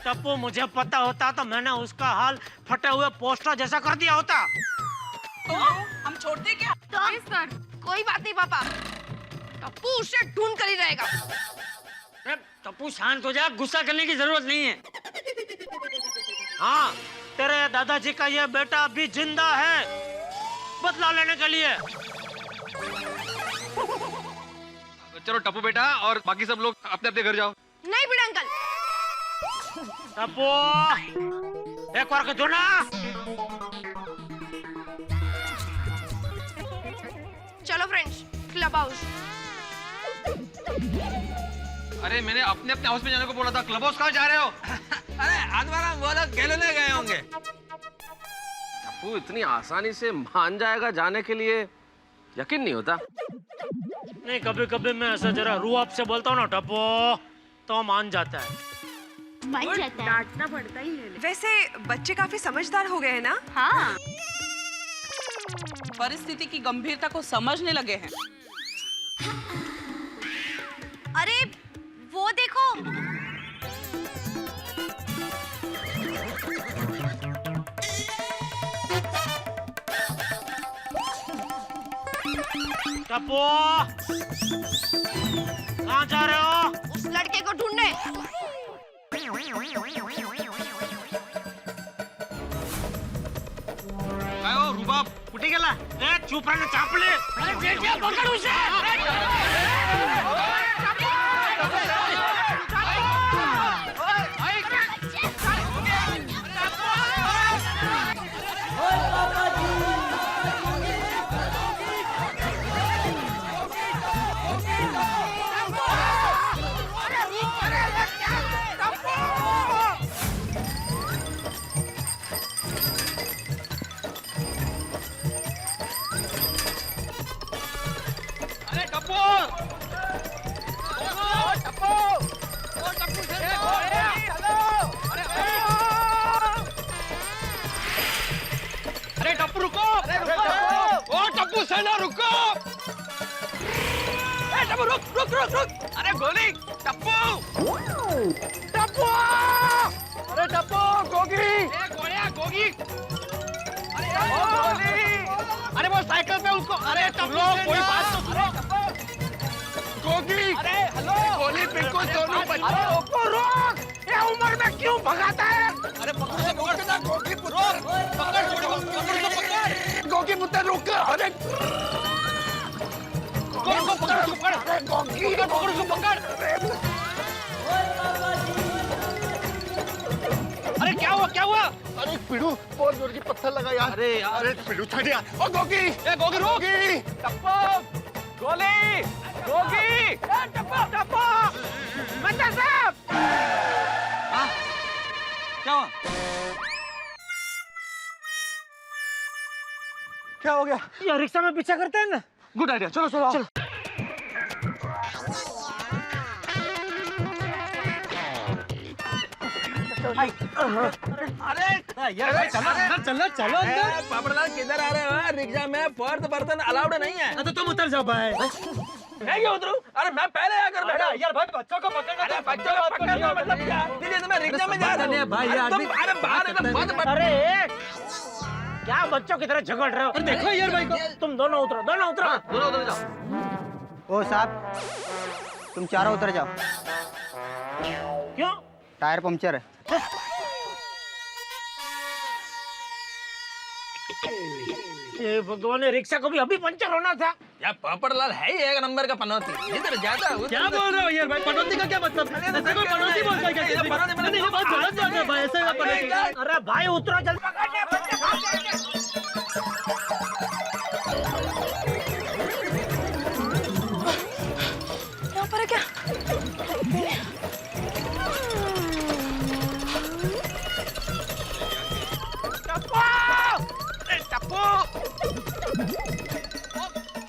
टप्पू, मुझे पता होता तो मैंने उसका हाल फटे हुए पोस्टर जैसा कर दिया होता। तो हम छोड़ते क्या? सर, कोई बात नहीं पापा, टप्पू उसे ढूंढ कर ही रहेगा। टप्पू शांत हो जा, गुस्सा करने की जरूरत नहीं है। हाँ, तेरे दादाजी का ये बेटा अभी जिंदा है, बदला लेने के लिए। चलो टप्पू बेटा और बाकी सब लोग अपने अपने घर जाओ। नहीं बिड़ा अंकल। टप्पू, एक बार दो ना। चलो फ्रेंड्स, क्लब हाउस। अरे मैंने अपने अपने हाउस में जाने को बोला था, क्लब हाउस कहाँ जा रहे हो? अरे आत्माराम, वो लोग खेलने गए होंगे। टप्पू इतनी आसानी से मान जाएगा जाने के लिए, यकीन नहीं होता। नहीं, कभी कभी मैं ऐसा जरा रूह से बोलता हूँ ना टप्पू, तो मान जाता है। मान जाता है। डांटना पड़ता ही है। वैसे बच्चे काफी समझदार हो गए हैं ना? हाँ। परिस्थिति की गंभीरता को समझने लगे हैं। अरे वो देखो, टप्पू, कहाँ जा रहे हो? उस लड़के को ढूंढने। काय हो रुबाब, कुठे गेला? ए, चुप रहना चापले। अरे बेटा, पकड़ उसे। अरे टप्पू रुको! ओ टप्पू सेना रुको! ए टप्पू रुक रुक रुक रुक! अरे गोली! टप्पू! टप्पू! अरे टप्पू, गोगी! ए गोलियां, गोगी! अरे गोली! अरे वो साइकिल पे उसको, अरे टप्पू कोई बात तो सुनो! गोगी! अरे हेलो! गोली बिल्कुल दोनों बच्चों! अरे रुको रुक! ये उम्र में क्यों भगाता है? अरे पकड़ से पकड़ ना, गोगी पुत्र! पकड़ पकड़! गोगी पुत्र रुक! अरे गोगी को पकड़, पकड़! गोगी को पकड़, उसको पकड़! अरे क्या हुआ, क्या हुआ? अरे पिड़ू, बहुत जोर की पत्थर लगा यार। अरे यार, अरे पिड़ू छट यार। ओ गोगी! ए गोगी रुक! गोगी! टप्पू! गोली! गोगी! टप्पू! टप्पू! मंडल साहब! क्या हुआ? क्या हो गया? ये रिक्शा में पीछा करते हैं ना। गुड आइडिया, चलो चलो चलो। अरे यार चलो अंदर, चलो चलो अंदर। पापड़लाल किधर आ रहे हो? रिक्शा में फोर्थ पर्सन अलाउड नहीं है। तो तुम उतर जाओ भाई। मैं क्यों उतरूं? अरे मैं पहले आकर बैठा। यार भाई बच्चों को पकड़ना। अरे बच्चों को पकड़ना मतलब क्या? दीदी तुम्हें रिक्शा में जा रहा हूं भाई यार। अरे बाहर एकदम अरे क्या बच्चों की तरह झगड़ रहे हो? अरे देखो यार भाई को। तुम दोनों उतरो, दोनों उतरो। दोनों उतर जाओ। ओ साहब, तुम चारों उतर जाओ। क्यों? टायर पंक्चर है। ये भगवान, रिक्शा को भी अभी पंचर होना था। यार पापड़लाल है ही एक नंबर का पनौती। इधर जाता है। क्या बोल रहे हो यार भाई? पनौती का क्या मतलब? ऐसे कोई पनौती बोलता है क्या? किसी को? नहीं, ये बात गलत बात है भाई। ऐसे ना पनौती। अरे भाई उतरो जल्दी। यहाँ पर है क्या?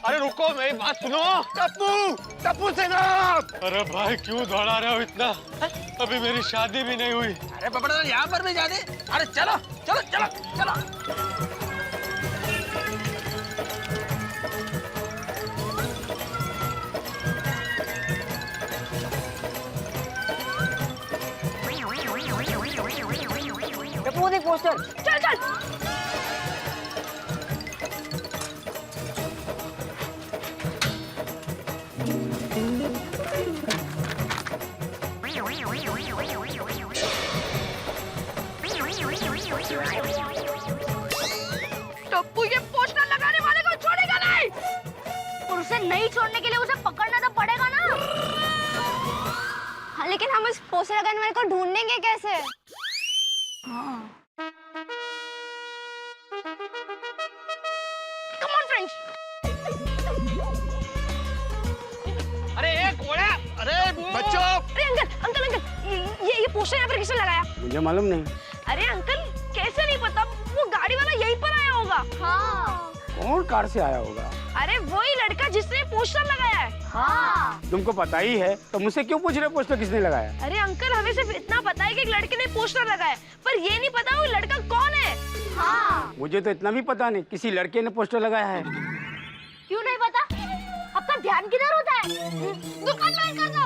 अरे रुको, मेरी बात सुनो। टप्पू, टप्पू सेना। अरे भाई क्यों दौड़ा रहे हो इतना? अभी मेरी शादी भी नहीं हुई। अरे पापड़लाल यहाँ पर भी जाने। अरे चलो चलो चलो चलो। वो देख पोस्टर। चल चल। टप्पू ये पोस्टर लगाने वाले को छोड़ेगा नहीं। और उसे नहीं छोड़ने के लिए उसे पकड़ना तो पड़ेगा ना। हाँ, लेकिन हम उस पोस्टर लगाने वाले को ढूंढेंगे कैसे? Come on, friends. अरे कोड़ा। अरे बच्चों। अरे अंकल अंकल ये पोस्टर यहाँ पर किसने लगाया? मुझे मालूम नहीं। अरे अंकल कैसे नहीं पता? वो गाड़ी वाला यहीं पर आया होगा। हाँ। कौन कार से आया होगा? अरे वही लड़का जिसने पोस्टर लगाया है। हाँ। तुमको पता ही है तो मुझसे क्यों पूछ रहे पोस्टर किसने लगाया? अरे अंकल हमें सिर्फ इतना पता है कि एक लड़के ने पोस्टर लगाया, पर ये नहीं पता वो लड़का कौन है। हाँ। मुझे तो इतना भी पता नहीं किसी लड़के ने पोस्टर लगाया है। क्यों नहीं पता? आपका ध्यान किधर होता है? दुकान बंद कर दो।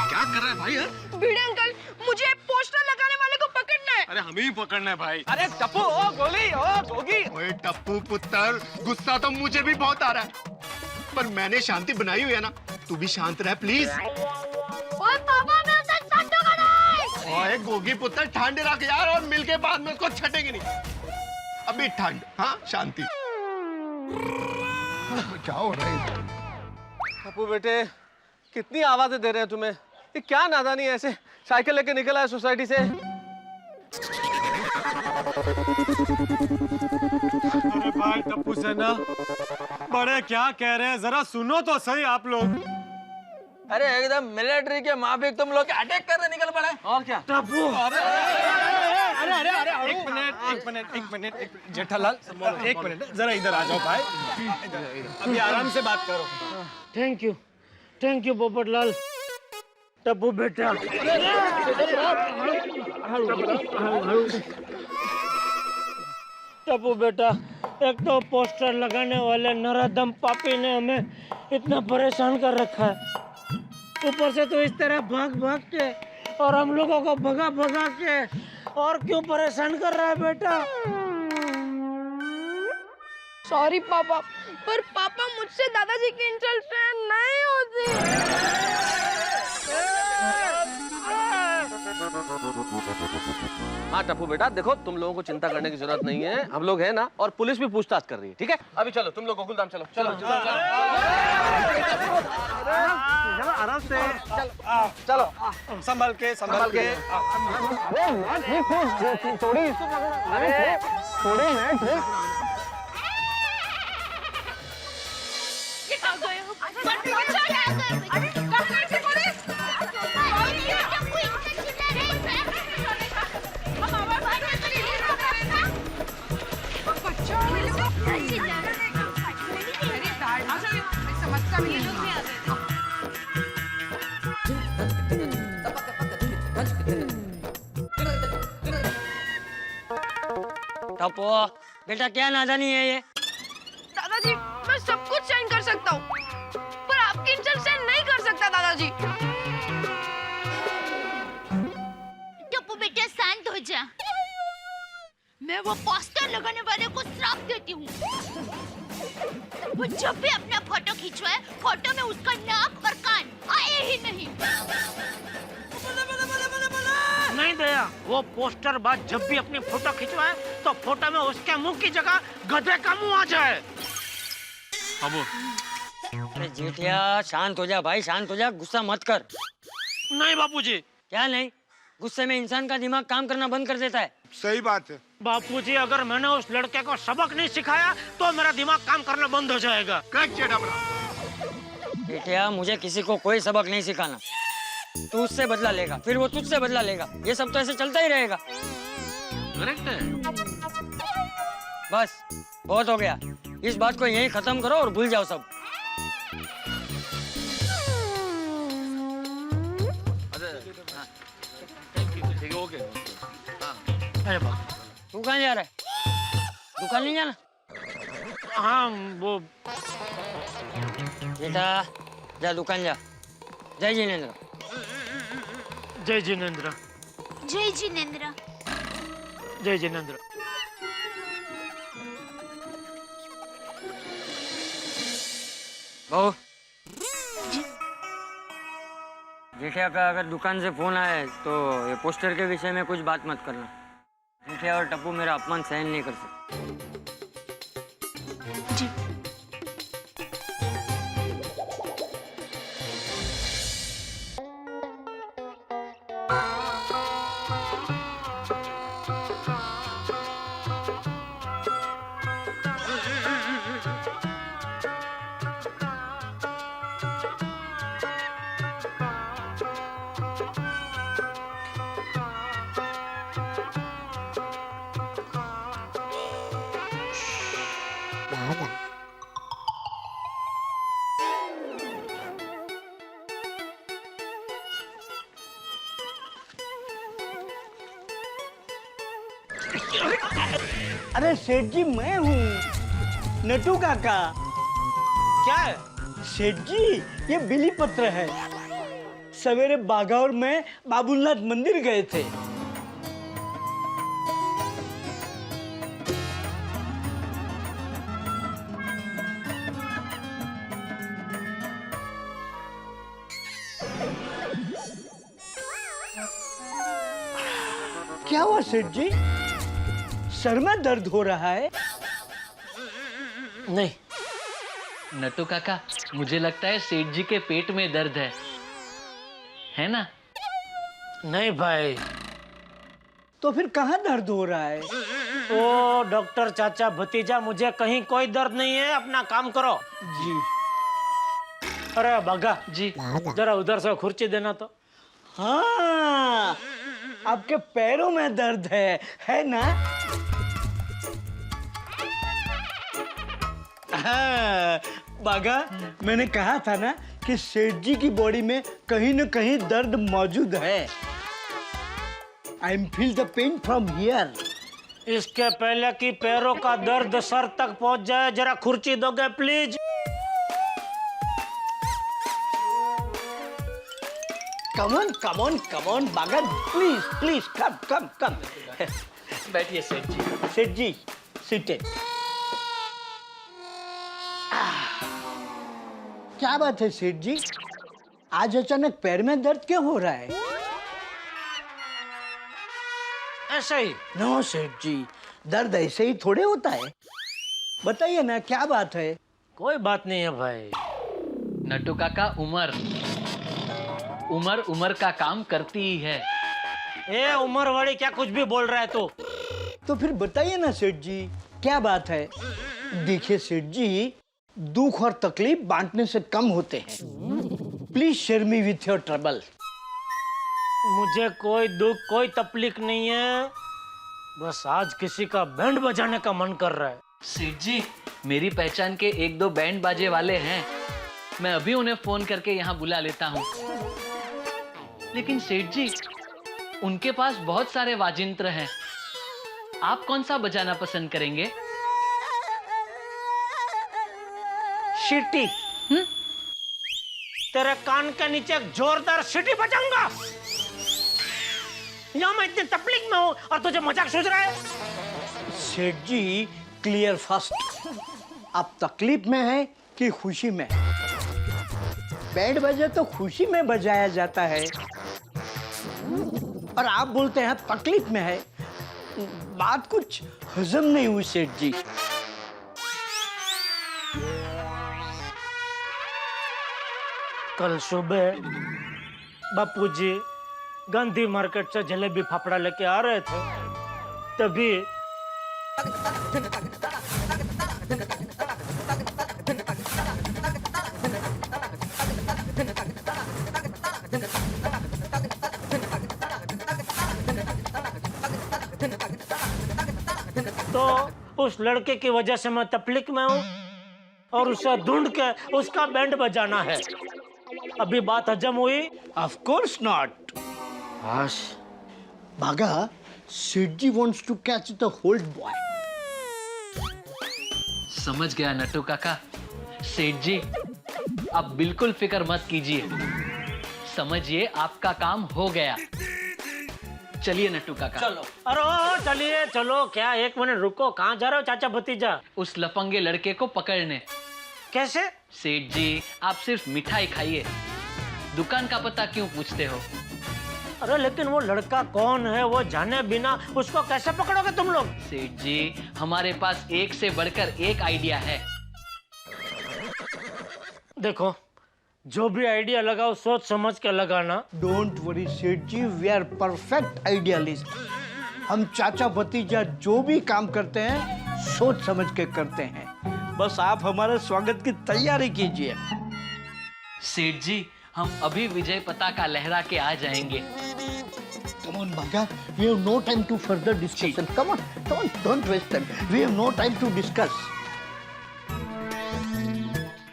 क्या कर रहे हैं भाई? भिड़े अंकल, मुझे पोस्टर लगाने वाले को पकड़ना है। अरे हमें ही पकड़ना है भाई। अरे टप्पू, ओ गोली, ओ गोगी। ओए टप्पू पुत्र, गुस्सा तो मुझे भी बहुत आ रहा है, पर मैंने शांति बनाई हुई है ना। तू भी शांत रह प्लीज। ओए पापा, मैं उसे छूटूंगा नहीं। ओए गोगी पुत्र, ठंड रख यार, और मिलके बाद में उसको छटेंगे नहीं। अभी ठंड, हाँ शांति। क्या हो रहा है? टप्पू बेटे, कितनी आवाजें दे रहे हैं तुम्हें? ये क्या नादानी है? ऐसे साइकिल लेके निकला है सोसाइटी से। अरे भाई टप्पू सेना, बड़े क्या कह रहे हैं? जरा सुनो तो सही आप लोग। अरे एकदम मिलिट्री के माफिक तुम लोग अटैक करने निकल पड़े। और क्या? टप्पू। अरे एक मिनट जेठालाल, एक मिनट जरा इधर आ जाओ भाई। अभी आराम से बात करो। Thank you Popatlal. टप्पू बेटा। टप्पू बेटा, एक तो पोस्टर लगाने वाले नराधम पापी ने हमें इतना परेशान कर रखा है, ऊपर से तो इस तरह भाग भाग के और हम लोगों को भगा भगा के और क्यों परेशान कर रहा है बेटा? सॉरी पापा, पर पापा मुझसे दादाजी की इंसल्ट नहीं होती। हाँ टप्पू बेटा, देखो तुम लोगों को चिंता करने की जरूरत नहीं है, हम लोग हैं ना, और पुलिस भी पूछताछ कर रही है, ठीक है? अभी चलो तुम लोग गोकुलधाम चलो। चलो आराम से चलो, संभल के संभल के। बच्चा टप्पू बेटा क्या नादानी है ये? दादाजी मैं सब कुछ सहन कर सकता हूँ पर आपकी इंसल्ट सहन नहीं कर सकता दादाजी। टप्पू बेटा शांत हो जा। मैं वो पोस्टर लगाने वाले को श्राप देती हूँ। वो जब भी अपना फोटो खिंचवाए फोटो में उसका नाक और कान आए ही नहीं। नहीं दया, वो पोस्टर बाद जब भी अपनी फोटो खिंचवाए तो फोटो में उसके मुंह की जगह गधे का मुंह आ जाए। बाबू अरे जेठिया शांत हो जा भाई, शांत हो जा, गुस्सा मत कर। नहीं बापूजी। क्या नहीं? गुस्से में इंसान का दिमाग काम करना बंद कर देता है। सही बात है बापूजी, अगर मैंने उस लड़के को सबक नहीं सिखाया तो मेरा दिमाग काम करना बंद हो जाएगा। बेटिया मुझे किसी को कोई सबक नहीं सिखाना। तू उससे बदला लेगा, फिर वो तुझसे बदला लेगा, ये सब तो ऐसे चलता ही रहेगा। करेक्ट है। बस बहुत हो गया, इस बात को यहीं खत्म करो और भूल जाओ सब। ठीक है ओके। अरे बाप, तू कहाँ जा रहा है? दुकान नहीं जाना? हाँ वो बेटा जा दुकान जा। जय जिनेंद्र। जय जिनेंद्र। जय जिनेंद्र। जय जिनेंद्र। बहू जेठिया का अगर दुकान से फोन आए तो ये पोस्टर के विषय में कुछ बात मत करना। जेठिया और टप्पू मेरा अपमान सहन नहीं कर सकते। अरे सेठ जी मैं हूँ नटू काका। क्या है? सेठ जी ये बिली पत्र है। सवेरे बागावर में बाबूनाथ मंदिर गए थे। क्या हुआ सेठ जी? सर में दर्द हो रहा है? नहीं नट्टू काका, मुझे लगता है सेठ जी के पेट में दर्द है ना? नहीं भाई। तो फिर कहाँ दर्द हो रहा है? ओ डॉक्टर चाचा भतीजा, मुझे कहीं कोई दर्द नहीं है, अपना काम करो। जी। अरे बागा जी जरा उधर से खुर्ची देना तो। हाँ आपके पैरों में दर्द है ना? हाँ, बागा मैंने कहा था ना कि सेठ जी की बॉडी में कहीं न कहीं दर्द मौजूद है। I feel the pain from here. इसके पहले कि पैरों का दर्द सर तक पहुंच जाए, जरा खुर्ची दोगे प्लीज? Come on, बागा प्लीज कम। बैठिए सेठ जी। सेठ जी सीटेड। क्या बात है सेठ जी? आज अचानक पैर में दर्द क्यों हो रहा है? ऐसे ही। नो सेठ जी, दर्द ऐसे ही थोड़े होता है। बताइए ना क्या बात है? कोई बात नहीं है भाई। नट्टू काका, उमर का काम करती ही है। ए उमर वाली क्या कुछ भी बोल रहा है तू? तो फिर बताइए ना सेठ जी क्या बात है? देखिए सेठ जी, दुख और तकलीफ बांटने से कम होते हैं। Please share me with your trouble. मुझे कोई दुख कोई तकलीफ नहीं है, बस आज किसी का बैंड बजाने का मन कर रहा है। सेठ जी, मेरी पहचान के 1-2 बैंड बाजे वाले हैं, मैं अभी उन्हें फोन करके यहाँ बुला लेता हूँ। लेकिन सेठ जी, उनके पास बहुत सारे वाजिंत्र हैं, आप कौन सा बजाना पसंद करेंगे? सीटी। तेरे कान के नीचे एक जोरदार सीटी बजाऊंगा। यहाँ मैं इतनी तकलीफ में हूँ और तुझे मजाक सूझ रहा है? सेठ जी क्लियर फर्स्ट, आप तकलीफ में हैं कि खुशी में? बैंड बजे तो खुशी में बजाया जाता है और आप बोलते हैं तकलीफ में है। बात कुछ हजम नहीं हुई सेठ जी। कल सुबह बापूजी गांधी मार्केट से जलेबी फाफड़ा लेके आ रहे थे, तभी तो उस लड़के की वजह से मैं तकलीफ में हूँ और उसे ढूंढ के उसका बैंड बजाना है। अभी बात हजम हुई? Of course not. बस भागा, Seth ji wants to catch the hold boy. समझ गया नट्टू काका। सेठ जी आप बिल्कुल फिक्र मत कीजिए, समझिए आपका काम हो गया। चलिए नट्टू काका। चलो। अरे चलिए चलो, क्या 1 मिनट रुको, कहाँ जा रहे हो चाचा भतीजा? उस लफंगे लड़के को पकड़ने। कैसे? सेठ जी आप सिर्फ मिठाई खाइए, दुकान का पता क्यों पूछते हो? अरे लेकिन वो लड़का कौन है, वो जाने बिना उसको कैसे पकड़ोगे तुम लोग? सेठ जी हमारे पास एक से बढ़कर एक आइडिया है। देखो, जो भी आइडिया लगाओ सोच समझ के लगाना। डोंट वरी सेठ जी, वी आर परफेक्ट आइडियलिस्ट। हम चाचा भतीजा जो भी काम करते हैं सोच समझ के करते हैं। बस आप हमारे स्वागत की तैयारी कीजिए। सेठ जी हम अभी विजय पताका लहरा के आ जाएंगे। Come on, Bhaga. We have no time to further discussion. Come on, don't waste time. We have no time to discuss.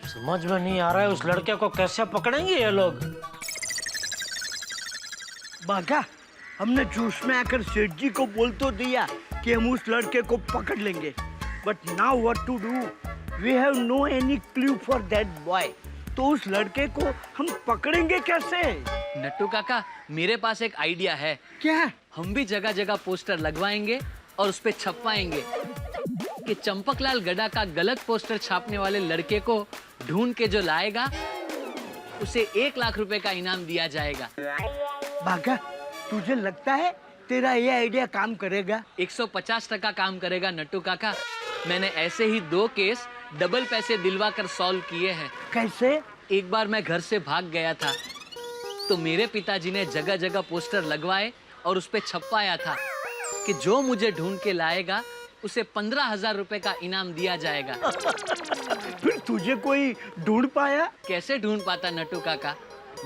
समझ में नहीं आ रहा है उस लड़के को कैसे पकड़ेंगे ये लोग। बागा, हमने जोश में आकर सेठ जी को बोल तो दिया कि हम उस लड़के को पकड़ लेंगे, but now what to do? We have no any clue for that boy. तो उस लड़के को हम पकड़ेंगे कैसे? नट्टू काका मेरे पास एक आइडिया है। क्या? हम भी जगह जगह पोस्टर लगवाएंगे और उस पे छपवाएंगे कि चंपकलाल गड्ढा का गलत पोस्टर छापने वाले लड़के को ढूंढ के जो लाएगा उसे 1 लाख रुपए का इनाम दिया जाएगा। बागा, तुझे लगता है तेरा ये आइडिया काम करेगा? 150% काम करेगा नट्टू काका। मैंने ऐसे ही 2 केस डबल पैसे दिलवा कर सॉल्व किए हैं। कैसे? एक बार मैं घर से भाग गया था तो मेरे पिताजी ने जगह जगह पोस्टर लगवाए और उस पे छपवाया था कि जो मुझे ढूंढ के लाएगा उसे 15,000 रुपए का इनाम दिया जाएगा। फिर तुझे कोई ढूंढ पाया? कैसे ढूंढ पाता नट्टू काका?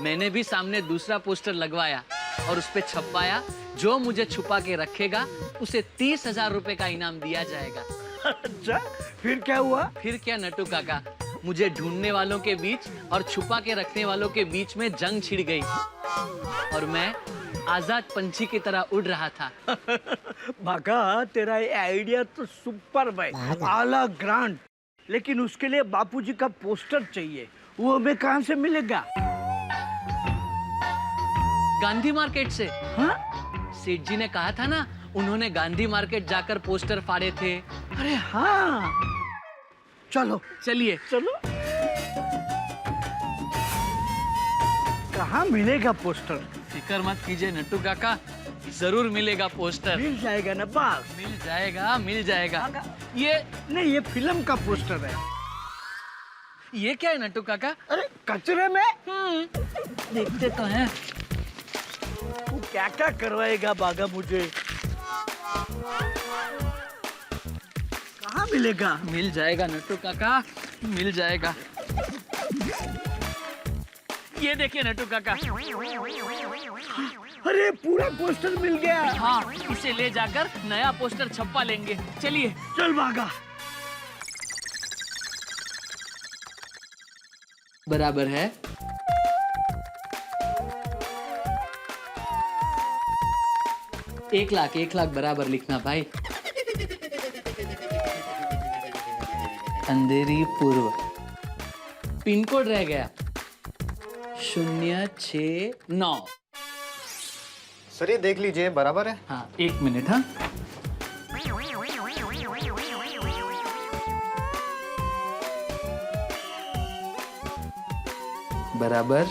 मैंने भी सामने दूसरा पोस्टर लगवाया और उस पे छपवाया, जो मुझे छुपा के रखेगा उसे 30,000 रुपए का इनाम दिया जाएगा। अच्छा, फिर क्या हुआ? फिर क्या नट्टू काका, मुझे ढूंढने वालों के बीच और छुपा के रखने वालों के बीच में जंग छिड़ गई और मैं आजाद पंछी की तरह उड़ रहा था। भागा, तेरा ये आइडिया तो सुपर है, आला ग्रांट। लेकिन उसके लिए बापूजी का पोस्टर चाहिए, वो हमें कहाँ से मिलेगा? गांधी मार्केट से। हाँ? सेठ जी ने कहा था ना, उन्होंने गांधी मार्केट जाकर पोस्टर फाड़े थे। अरे हाँ, चलो चलिए। चलो। कहाँ मिलेगा पोस्टर? फिक्र मत कीजिए नट्टू काका, जरूर मिलेगा पोस्टर। मिल जाएगा ना बास? मिल जाएगा, मिल जाएगा। ये नहीं, ये फिल्म का पोस्टर है। ये क्या है नट्टू काका? अरे कचरे में। देखते तो हैं। तू क्या क्या करवाएगा बागा मुझे? कहाँ मिलेगा? मिल जाएगा नट्टू काका, मिल जाएगा। ये देखिए नट्टू काका। अरे पूरा पोस्टर मिल गया। हाँ, इसे ले जाकर नया पोस्टर छपवा लेंगे। चलिए। चल बागा। बराबर है। एक लाख बराबर लिखना भाई। अंधेरी पूर्व। पिन कोड रह गया 069। सर ये देख लीजिए बराबर है। हाँ 1 मिनट। हाँ बराबर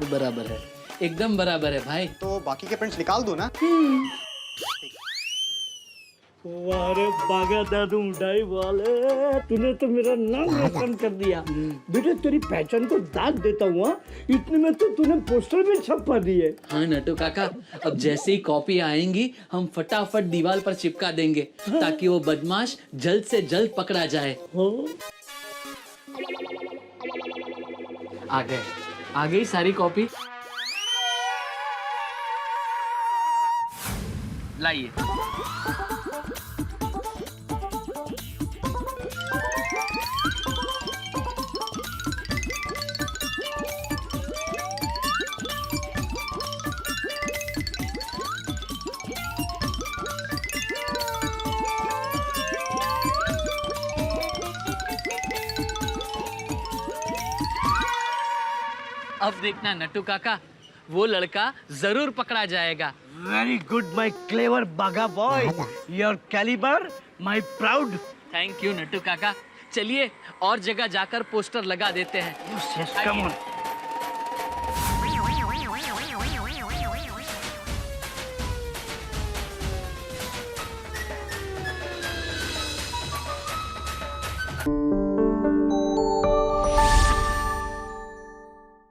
बराबर है, एकदम बराबर है भाई। तो बाकी के प्रिंट्स निकाल दूं ना? अरे बागा दादू उड़ाई वाले, तूने तो मेरा नाम रोशन कर दिया। बेटे तेरी पहचान को दाद देता हुआ इतने में तो तूने पोस्टर भी छपवा दिए। हाँ नटू काका, अब जैसे ही कॉपी आएंगी हम फटाफट दीवार पर चिपका देंगे ताकि वो बदमाश जल्द से जल्द पकड़ा जाए। आ गई सारी कॉपी। लाइए। अब देखना नट्टू काका, वो लड़का जरूर पकड़ा जाएगा। Very good my clever Bagha boy, your calibre my proud. Thank you Nattu Kaka. चलिए और जगह जाकर पोस्टर लगा देते हैं। Yes, come on.